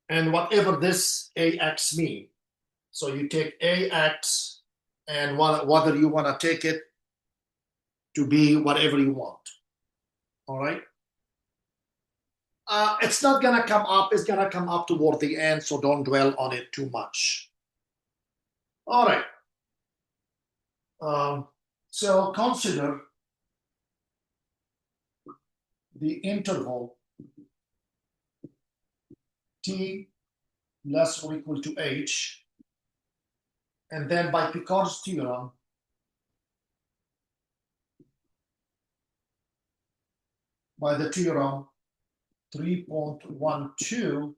And whatever this Ax means. So you take Ax and whether you want to take it to be whatever you want. All right? It's not going to come up. It's going to come up toward the end, so don't dwell on it too much. All right. So consider the interval t less or equal to h, and then by Picard's theorem, by the theorem 3.12,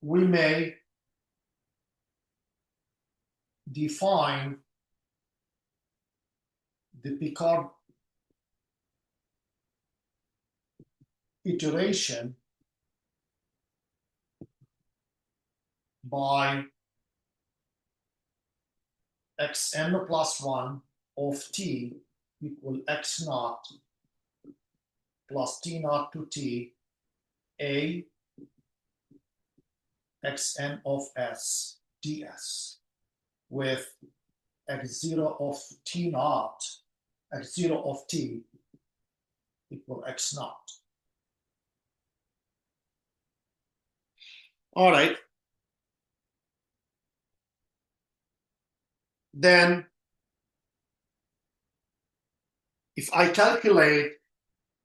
we may define the Picard iteration by xn plus 1 of t equal x naught plus t naught to t a xn of s ds, with x0 of t naught, x0 of t equal x naught. All right. Then if I calculate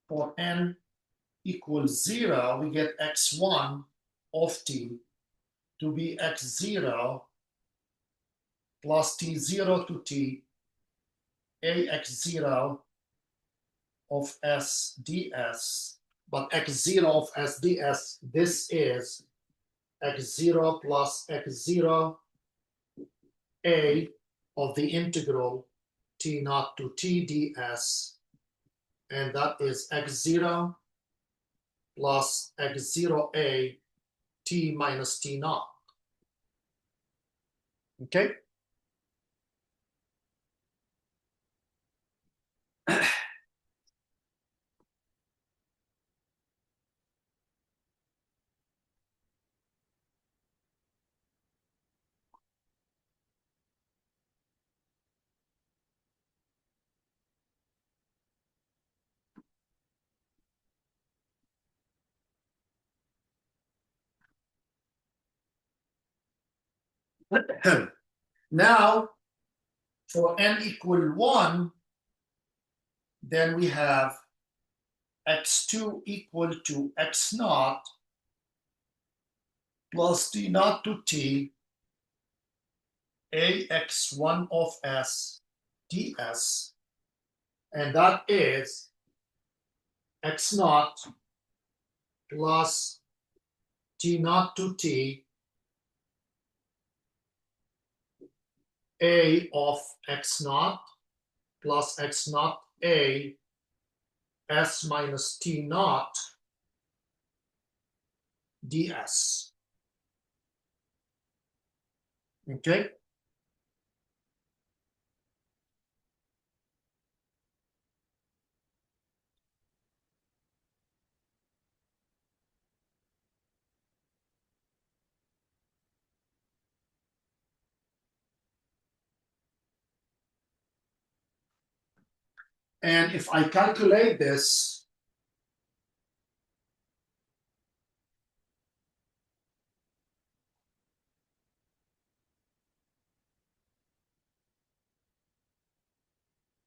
for n equals 0, we get x1 of t to be x0 plus t0 to t ax0 of s ds. But x0 of s ds, this is x0 plus x0 a of the integral t naught to t ds, and that is x0 plus x0a t minus t naught. Okay? Now, for n equal 1, then we have x2 equal to x naught plus t naught to t ax1 of s ds, and that is x naught plus t naught to t a of x naught plus x naught a s minus t naught ds. Okay? And if I calculate this,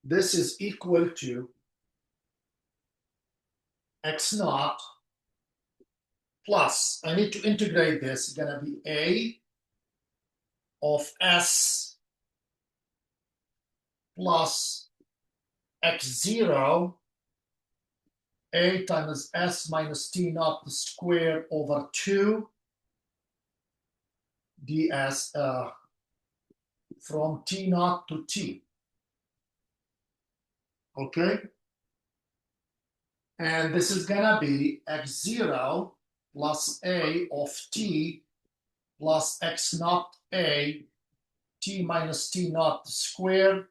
this is equal to x naught plus, I need to integrate this, it's gonna be a of s plus x0 a times s minus t naught squared over 2 ds from t naught to t. Okay? And this is gonna be x0 plus a of t plus x naught a t minus t naught squared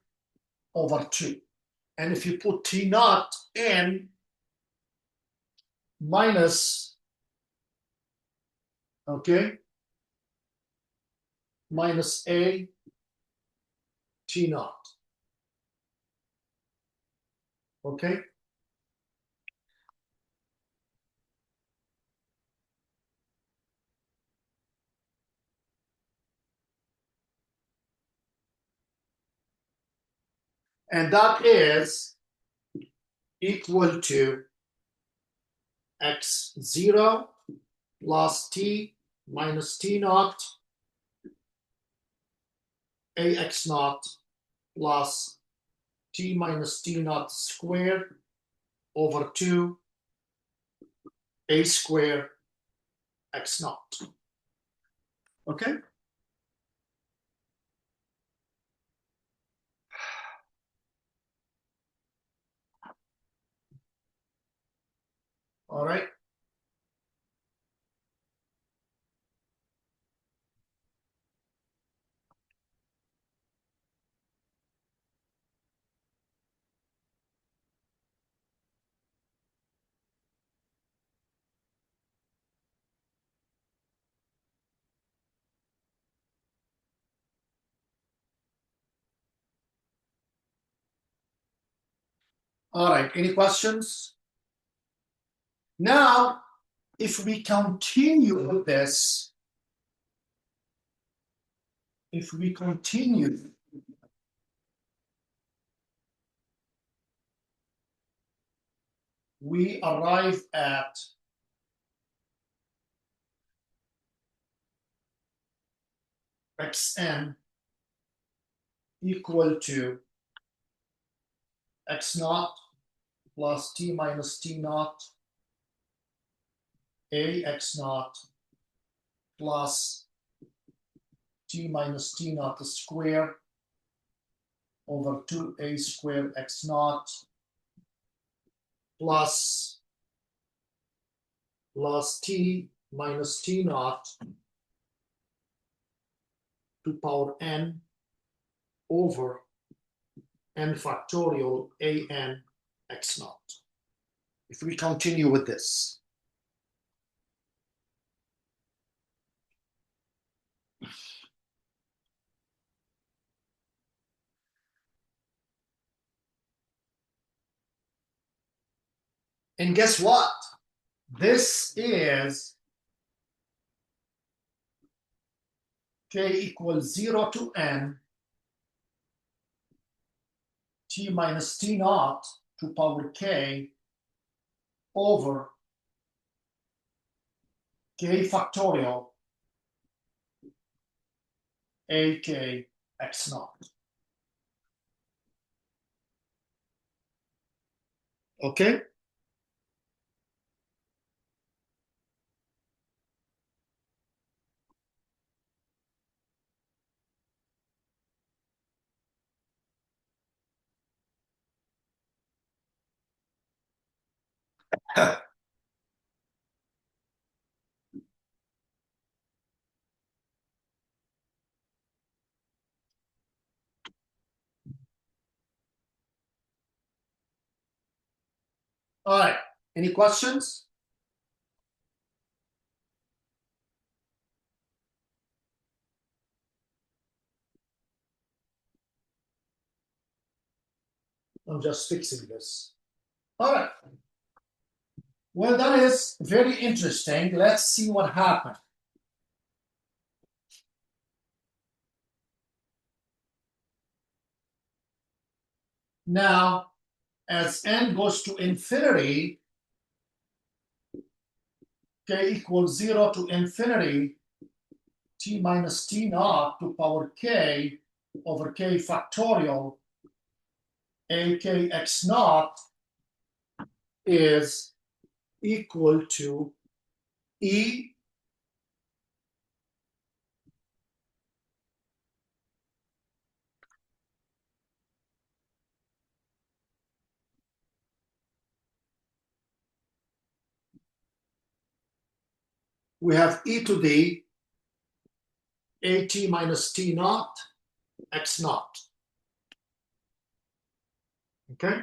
over 2. And if you put t naught in minus, okay, minus a t naught. Okay? And that is equal to x0 plus t minus t naught ax naught plus t minus t naught squared over 2 a squared x naught. Okay? All right? All right, any questions? Now, if we continue with this, if we continue, we arrive at xn equal to x naught plus t minus t naught a x naught plus t minus t naught square over 2a squared x naught plus t minus t naught to power n over n factorial a n x naught. If we continue with this. And guess what? This is k equals 0 to n t minus t naught to power k over k factorial a k x naught. Okay? All right. Any questions? I'm just fixing this. All right. Well, that is very interesting. Let's see what happened. Now, as n goes to infinity, k equals 0 to infinity, t minus t naught to power k over k factorial a k x naught is equal to e we have e to the at minus t naught x naught. Okay?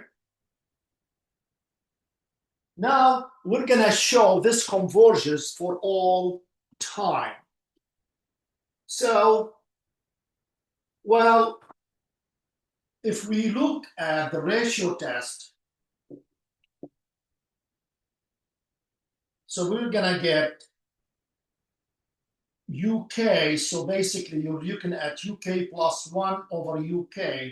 Now we're going to show this converges for all time. So, well, if we look at the ratio test, so we're going to get UK. So basically, you're looking at UK plus 1 over UK.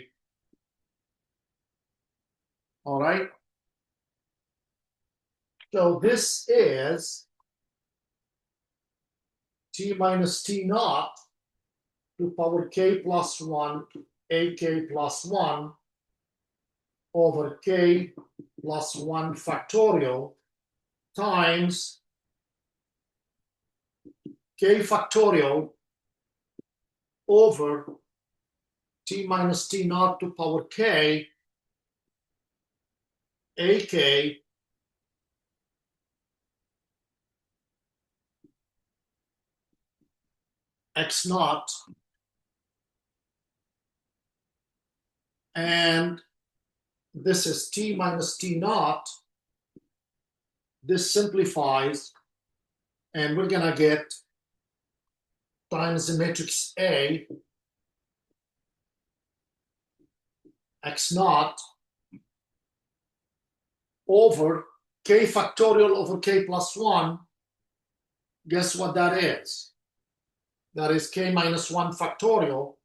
All right. So this is t minus t naught to power k plus 1 ak plus 1 over k plus 1 factorial times k factorial over t minus t naught to power k ak x naught, and this is t minus t naught. This simplifies, and we're going to get times the matrix A x naught over k factorial over k plus 1. Guess what that is? that is k minus 1 factorial.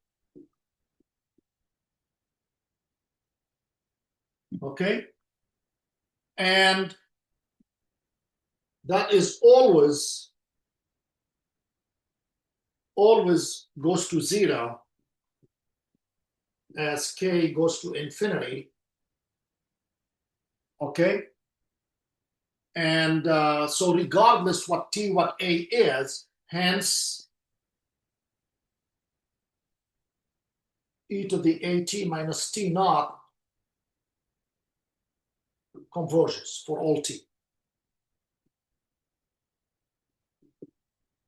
Okay? And that is always goes to 0 as k goes to infinity. Okay? And so regardless what a is, hence e to the at minus t naught converges for all t.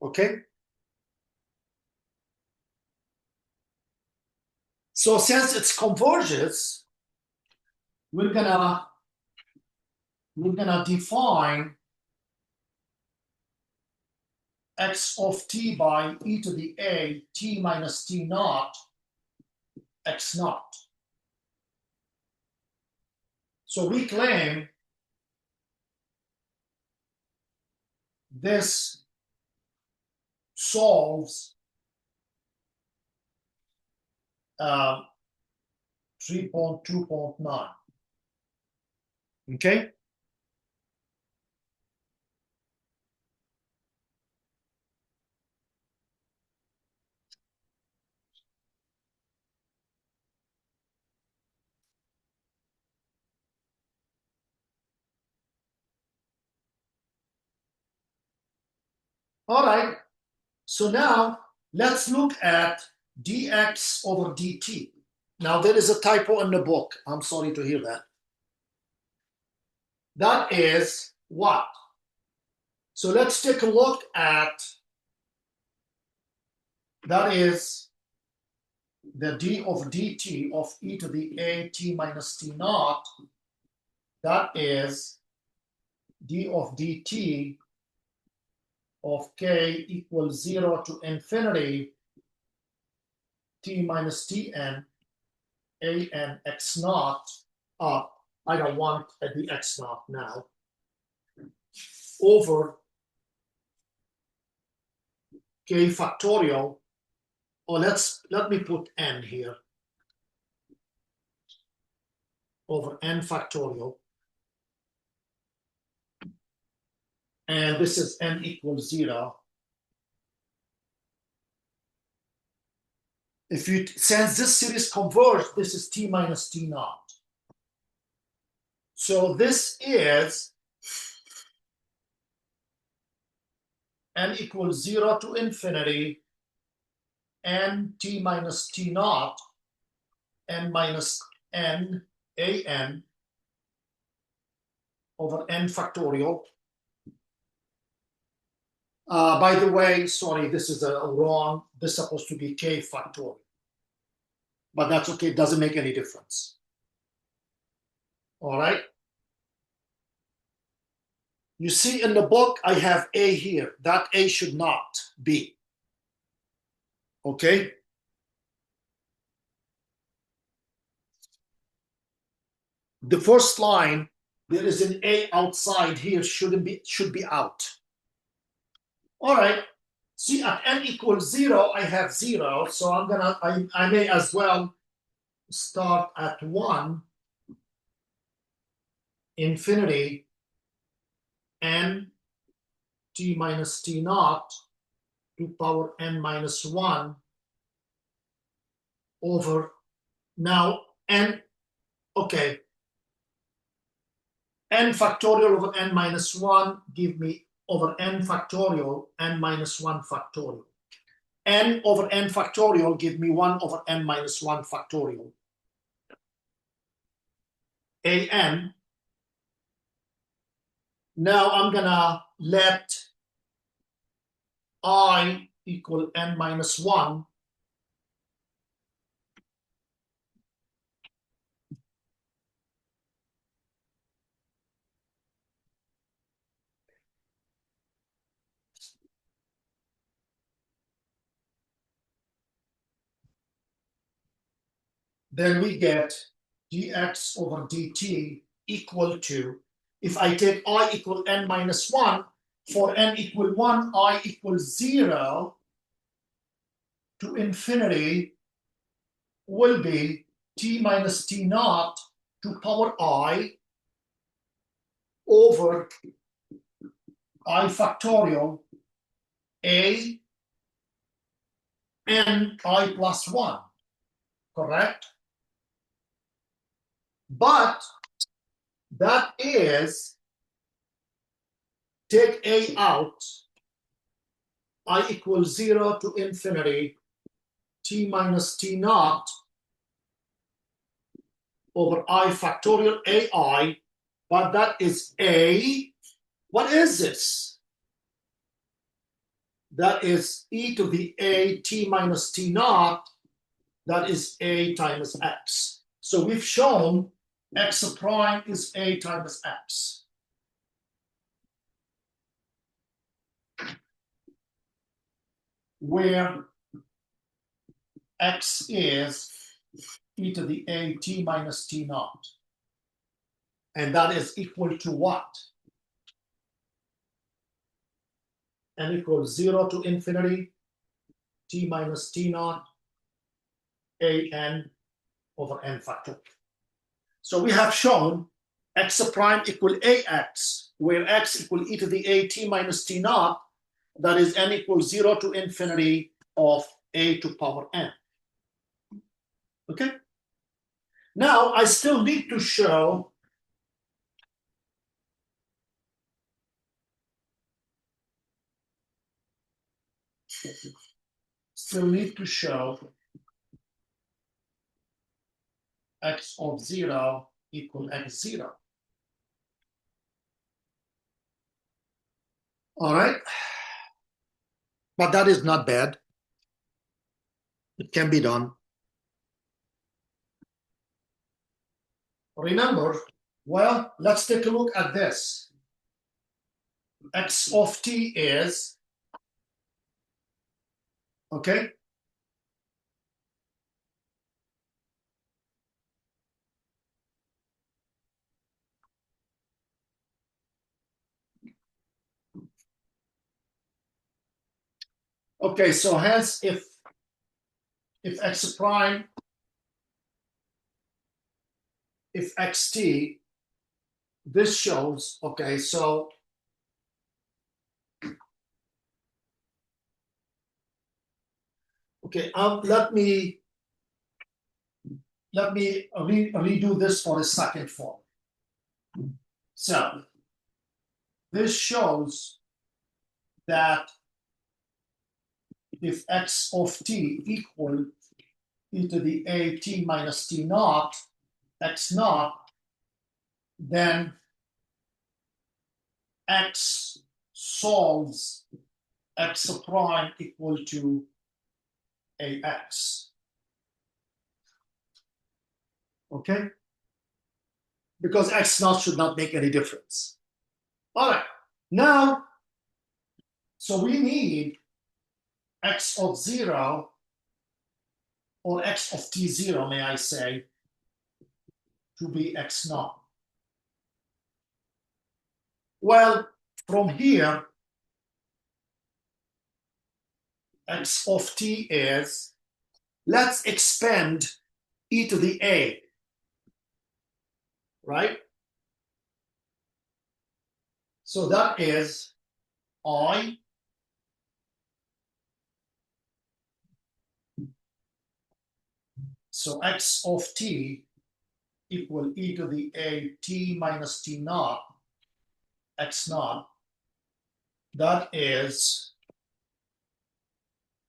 Okay? So since it's converges, we're gonna define x of t by e to the a t minus t naught x naught. So we claim this solves 3.2.9. Okay? All right. So now let's look at dx over dt. Now there is a typo in the book. I'm sorry to hear that. That is what? So let's take a look at, that is the d of dt of e to the a t minus t naught. That is d of dt of k equals 0 to infinity t minus tn a n x naught up. I don't want the x naught now, over k factorial. Or let me put n here, over n factorial. And this is n equals 0. Since this series converges, this is t minus t naught. So this is n equals 0 to infinity n t minus t naught n minus n a n over n factorial. By the way, sorry, this is wrong. This is supposed to be k factorial. But that's okay, it doesn't make any difference. All right? You see in the book, I have a here. That a should not be. Okay? The first line, there is an a outside here, should be out. All right. See, at n equals 0, I have 0. So I may as well start at 1, infinity, n t minus t naught to power n minus 1 over, now n, okay, n factorial over n minus 1 give me over n factorial n minus 1 factorial. N over n factorial give me 1 over n minus 1 factorial. An. Now I'm gonna let I equal n minus 1. Then we get dx over dt equal to, if I take I equal n minus 1, for n equal 1, I equals 0. to infinity will be t minus t naught to power I over I factorial a n I plus 1, correct? But that is, take a out, I equals 0 to infinity t minus t naught over I factorial ai, but that is a, what is this? That is e to the a t minus t naught, that is a times x. So we've shown x prime is a times x. Where x is e to the a t minus t naught. And that is equal to what? N equals 0 to infinity t minus t naught a n over n factorial. So we have shown x prime equal ax, where x equal e to the a t minus t naught, that is n equals 0 to infinity of a to power n. Okay? Now I still need to show x of 0 equal x0. All right? But that is not bad. It can be done. Remember, well, let's take a look at this. X of t is, okay? Okay, so hence if x prime, if xt, this shows, okay, so okay, let me redo this for a second form. So this shows that if x of t equal e to the a t minus t naught, x naught, then x solves x prime equal to ax. Okay? Because x naught should not make any difference. All right. Now, so we need x of 0, or x of t0, may I say, to be x naught. Well, from here, x of t is, let's expand e to the a, right? So that is I so x of t equal e to the a t minus t naught x naught, that is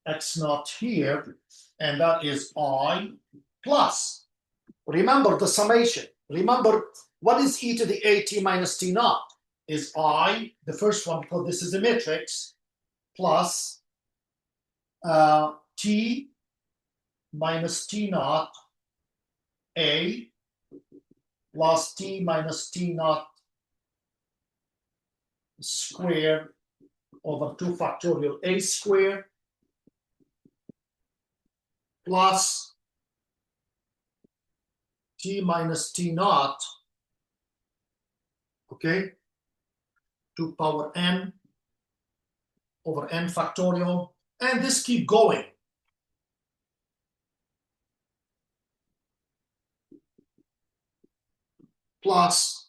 x naught here, and that is I plus, remember the summation, remember what is e to the a t minus t naught, is I, the first one, because this is a matrix, plus t minus t naught a plus t minus t naught squared over 2 factorial a squared plus t minus t naught, okay, to power n over n factorial, and this keep going. plus,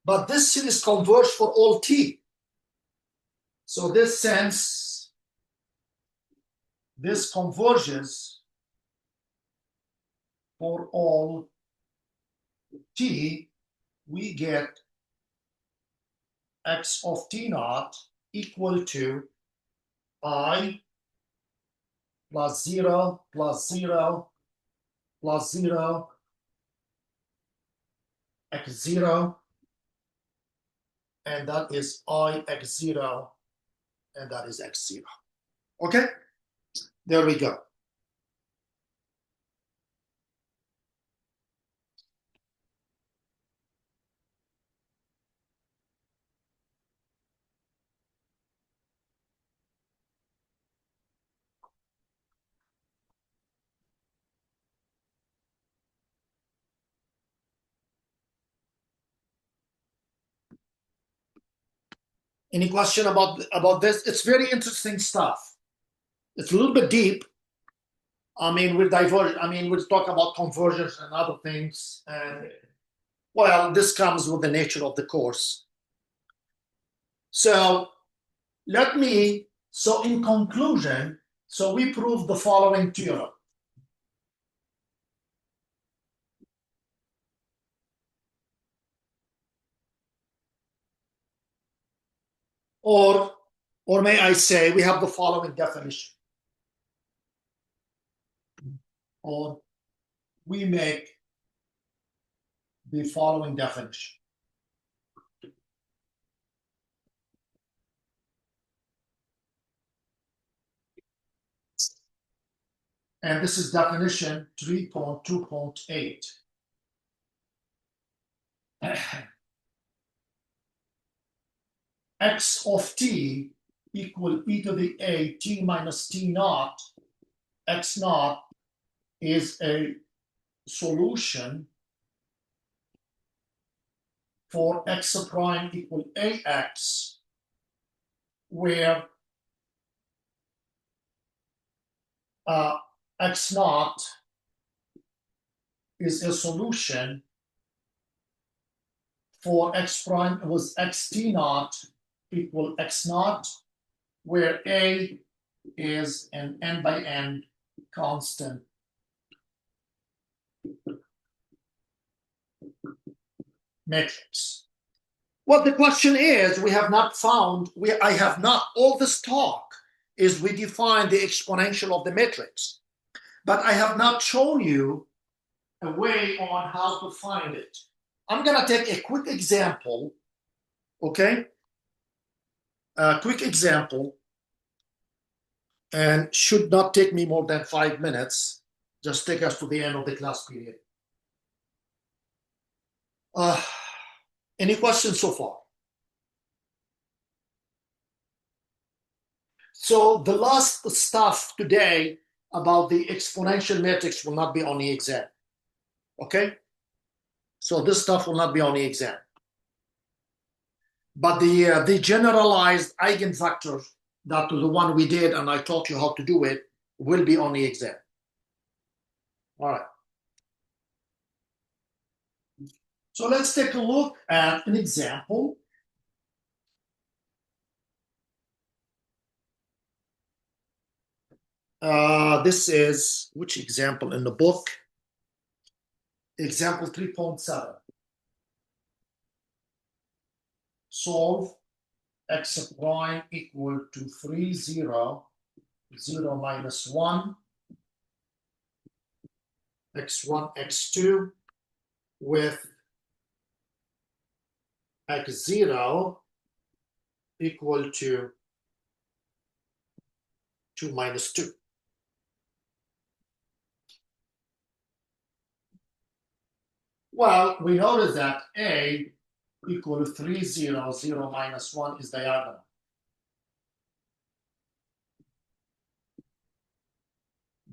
but this series converge for all t. So this sense, this converges for all t, we get x of t naught equal to I plus 0 plus 0 plus 0 x0, and that is I x0, and that is x0. Okay, there we go. Any question about this? It's very interesting stuff. It's a little bit deep. I mean, we'll diverge. I mean, we'll talk about convergence and other things. And well, this comes with the nature of the course. So so in conclusion, so we proved the following theorem. Or may I say, we have the following definition. Or we make the following definition. And this is definition 3.2.8. X of t equal e to the a t minus t naught, x naught is a solution for x prime equal ax, where x naught is a solution for x prime with x t naught equal x naught, where a is an n by n constant matrix. What the question is, we have not found, I have not, all this talk is we define the exponential of the matrix, but I have not shown you a way on how to find it. I'm gonna take a quick example, okay? A quick example, and should not take me more than 5 minutes, just take us to the end of the class period. Any questions so far? So the last stuff today about the exponential matrix will not be on the exam, okay? So this stuff will not be on the exam. But the generalized eigenvector, that was the one we did and I taught you how to do it, will be on the exam. All right. So let's take a look at an example. This is, which example in the book? Example 3.7. Solve x prime equal to 3, 0, 0 minus 1, x1, x2, with x0 equal to 2 minus 2. Well, we notice that A equal to 3, 0, 0 minus 1 is diagonal.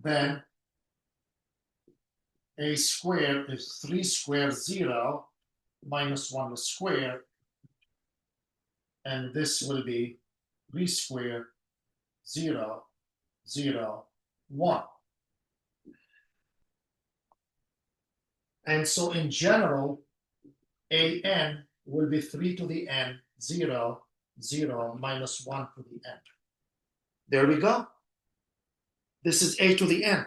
Then A squared is 3 squared 0 minus 1 squared, and this will be 3 squared 0, 0, 1. And so in general, an will be 3 to the n, 0, 0, minus 1 to the n. There we go. This is a to the n.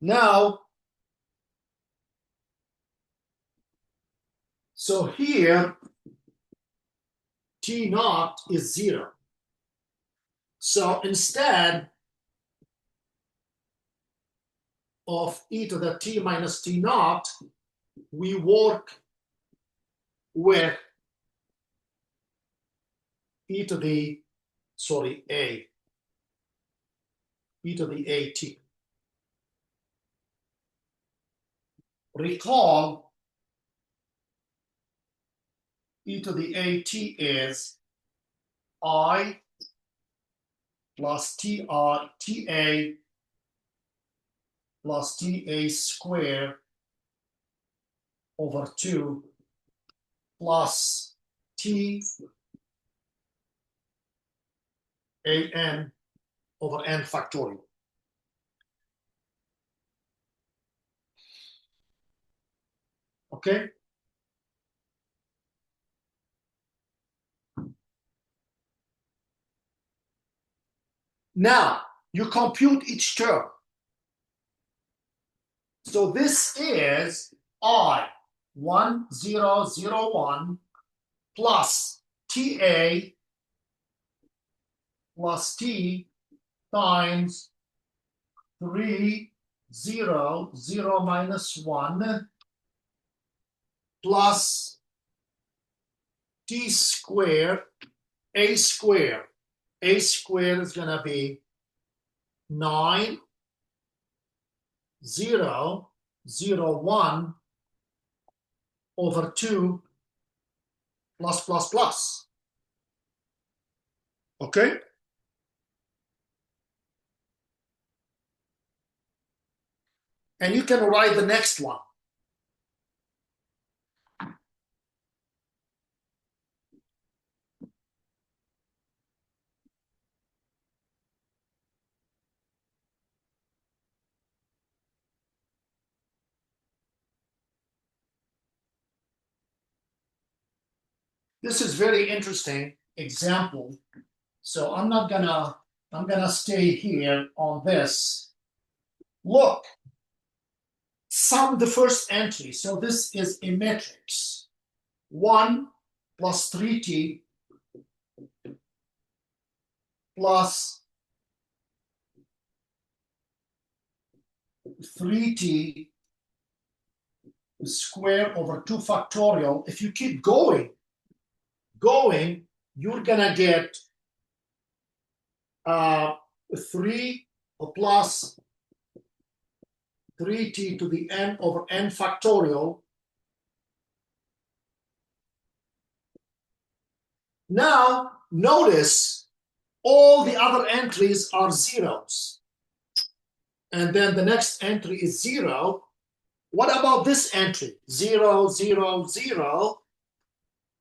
Now, so here, t naught is 0. So instead of e to the t minus t naught, we work with e to the, sorry, a, e to the at. Recall, e to the at is I plus ta plus ta squared over 2 plus t an over n factorial. Okay? Now, you compute each term. So this is I 1, 0, 0, 1 plus ta plus t times 3, 0, 0 minus 1 plus t squared, a squared. A squared is going to be 9, 0, 0, 1 over 2 plus, plus, plus. Okay? And you can write the next one. This is very interesting example. So I'm gonna stay here on this. Look, sum the first entry. So this is a matrix. 1 plus 3t plus 3t squared over 2 factorial. If you keep going, you're gonna get 3 plus 3t to the n over n factorial. Now, notice all the other entries are zeros. And then the next entry is 0. What about this entry? 0, 0, 0.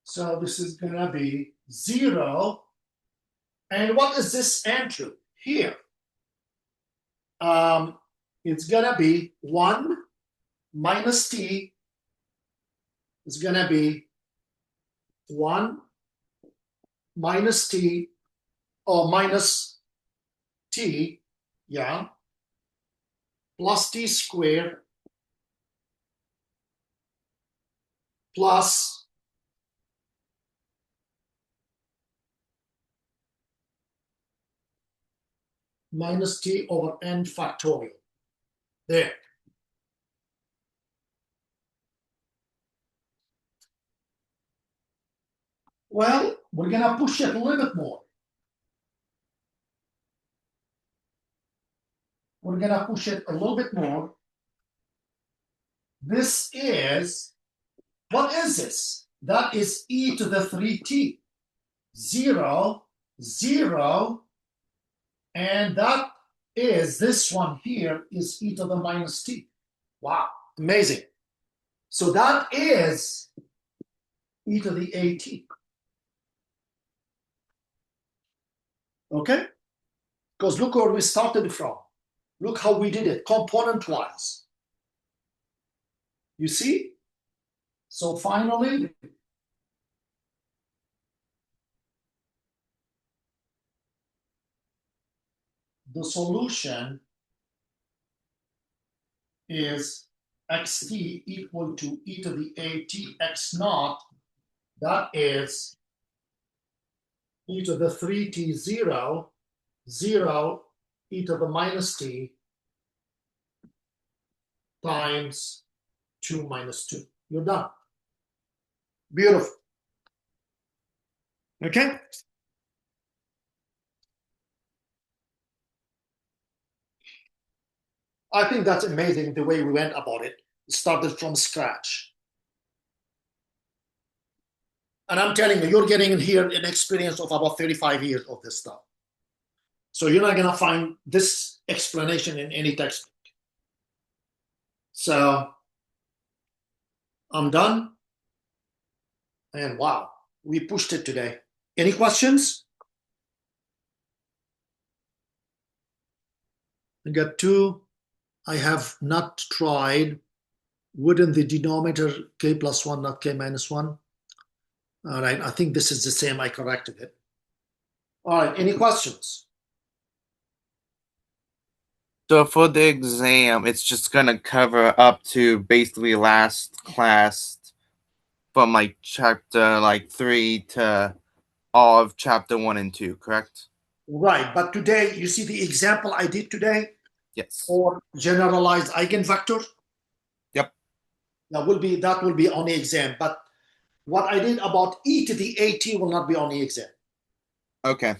So this is going to be 0. And what is this entry here? It's going to be 1 minus t. It's going to be 1 minus t, or minus t, yeah, plus t squared plus minus t over n factorial. There. Well, we're going to push it a little bit more. We're going to push it a little bit more. This is, what is this? That is e to the 3t. 0, 0, and that is, this one here is e to the minus t. Wow, amazing. So that is e to the at. Okay? Because look where we started from. Look how we did it, component-wise. You see? So finally, the solution is xt equal to e to the at x naught. That is e to the 3t 0, 0 e to the minus t times 2 minus 2. You're done. Beautiful. Okay? I think that's amazing the way we went about it. Started from scratch. And I'm telling you, you're getting in here an experience of about 35 years of this stuff. So you're not going to find this explanation in any textbook. So I'm done. And wow, we pushed it today. Any questions? I got 2. I have not tried. Wouldn't the denominator k plus 1, not k minus 1? All right, I think this is the same. I corrected it. All right, any questions? So for the exam, it's just going to cover up to basically last class from like chapter like 3 to all of chapter 1 and 2, correct? Right, but today, you see the example I did today? Yes. For generalized eigenvector? Yep. That will be on the exam, but what I did about e to the at will not be on the exam. Okay.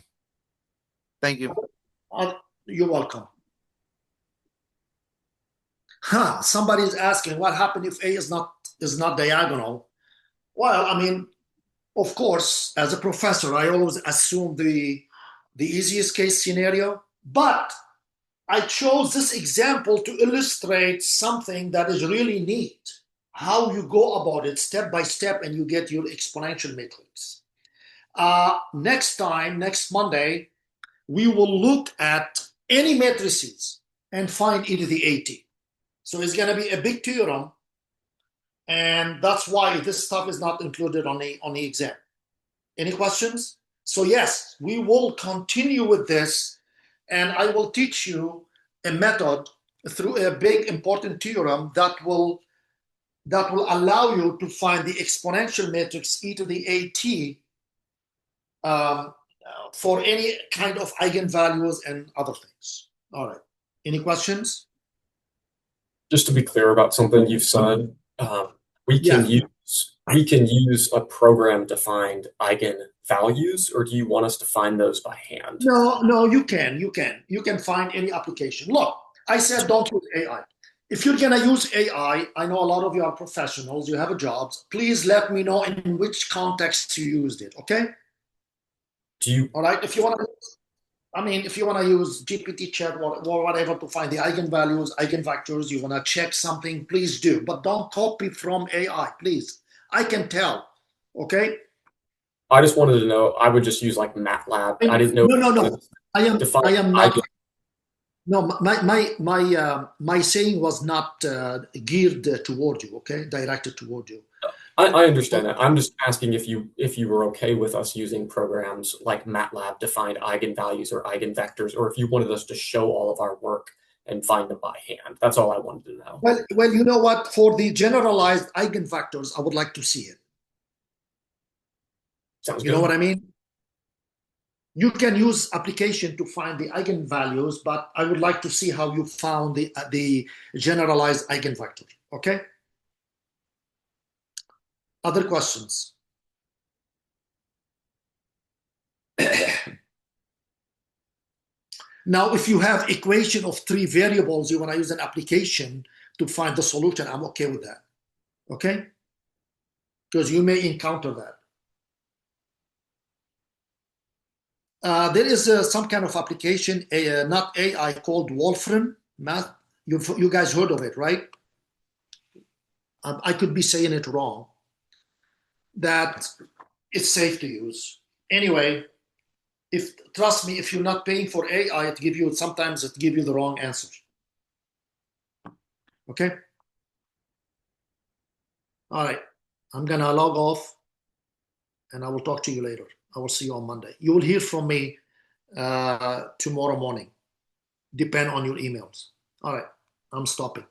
Thank you. You're welcome. Somebody is asking what happened if a is not diagonal. Well, I mean, of course, as a professor, I always assume the easiest case scenario, but I chose this example to illustrate something that is really neat, how you go about it step by step and you get your exponential matrix. Next time, next Monday, we will look at any matrices and find e to the at. So it's going to be a big theorem, and that's why this stuff is not included on the exam. Any questions? So yes, we will continue with this, and I will teach you a method through a big important theorem that will allow you to find the exponential matrix e to the at for any kind of eigenvalues and other things. All right. Any questions? Just to be clear about something you've said, we can use a program to find eigenvalues, or do you want us to find those by hand? No, you can find any application. Look, I said don't use AI. If you're gonna use AI, I know a lot of you are professionals, you have a job. Please let me know in which context you used it. Okay. All right. If you want to use GPT chat or whatever to find the eigenvalues, eigenvectors, you want to check something, please do. But don't copy from AI, please. I can tell. Okay. I just wanted to know. I would just use like MATLAB. I didn't know. No. I am not. No, my saying was not geared toward you. Okay, directed toward you. I understand that. I'm just asking if you were okay with us using programs like MATLAB to find eigenvalues or eigenvectors, or if you wanted us to show all of our work and find them by hand. That's all I wanted to know. Well, you know what? For the generalized eigenvectors, I would like to see it. Sounds good. You know what I mean? You can use application to find the eigenvalues, but I would like to see how you found the generalized eigenvector. Okay? Other questions? Now, if you have equation of 3 variables, you want to use an application to find the solution, I'm okay with that. Okay? Because you may encounter that. There is some kind of application, not AI, called Wolfram Math. You guys heard of it, right? I could be saying it wrong. That it's safe to use. Anyway, trust me, if you're not paying for AI, sometimes it gives you the wrong answer. Okay? All right. I'm going to log off and I will talk to you later. I will see you on Monday. You will hear from me tomorrow morning. Depend on your emails. All right. I'm stopping.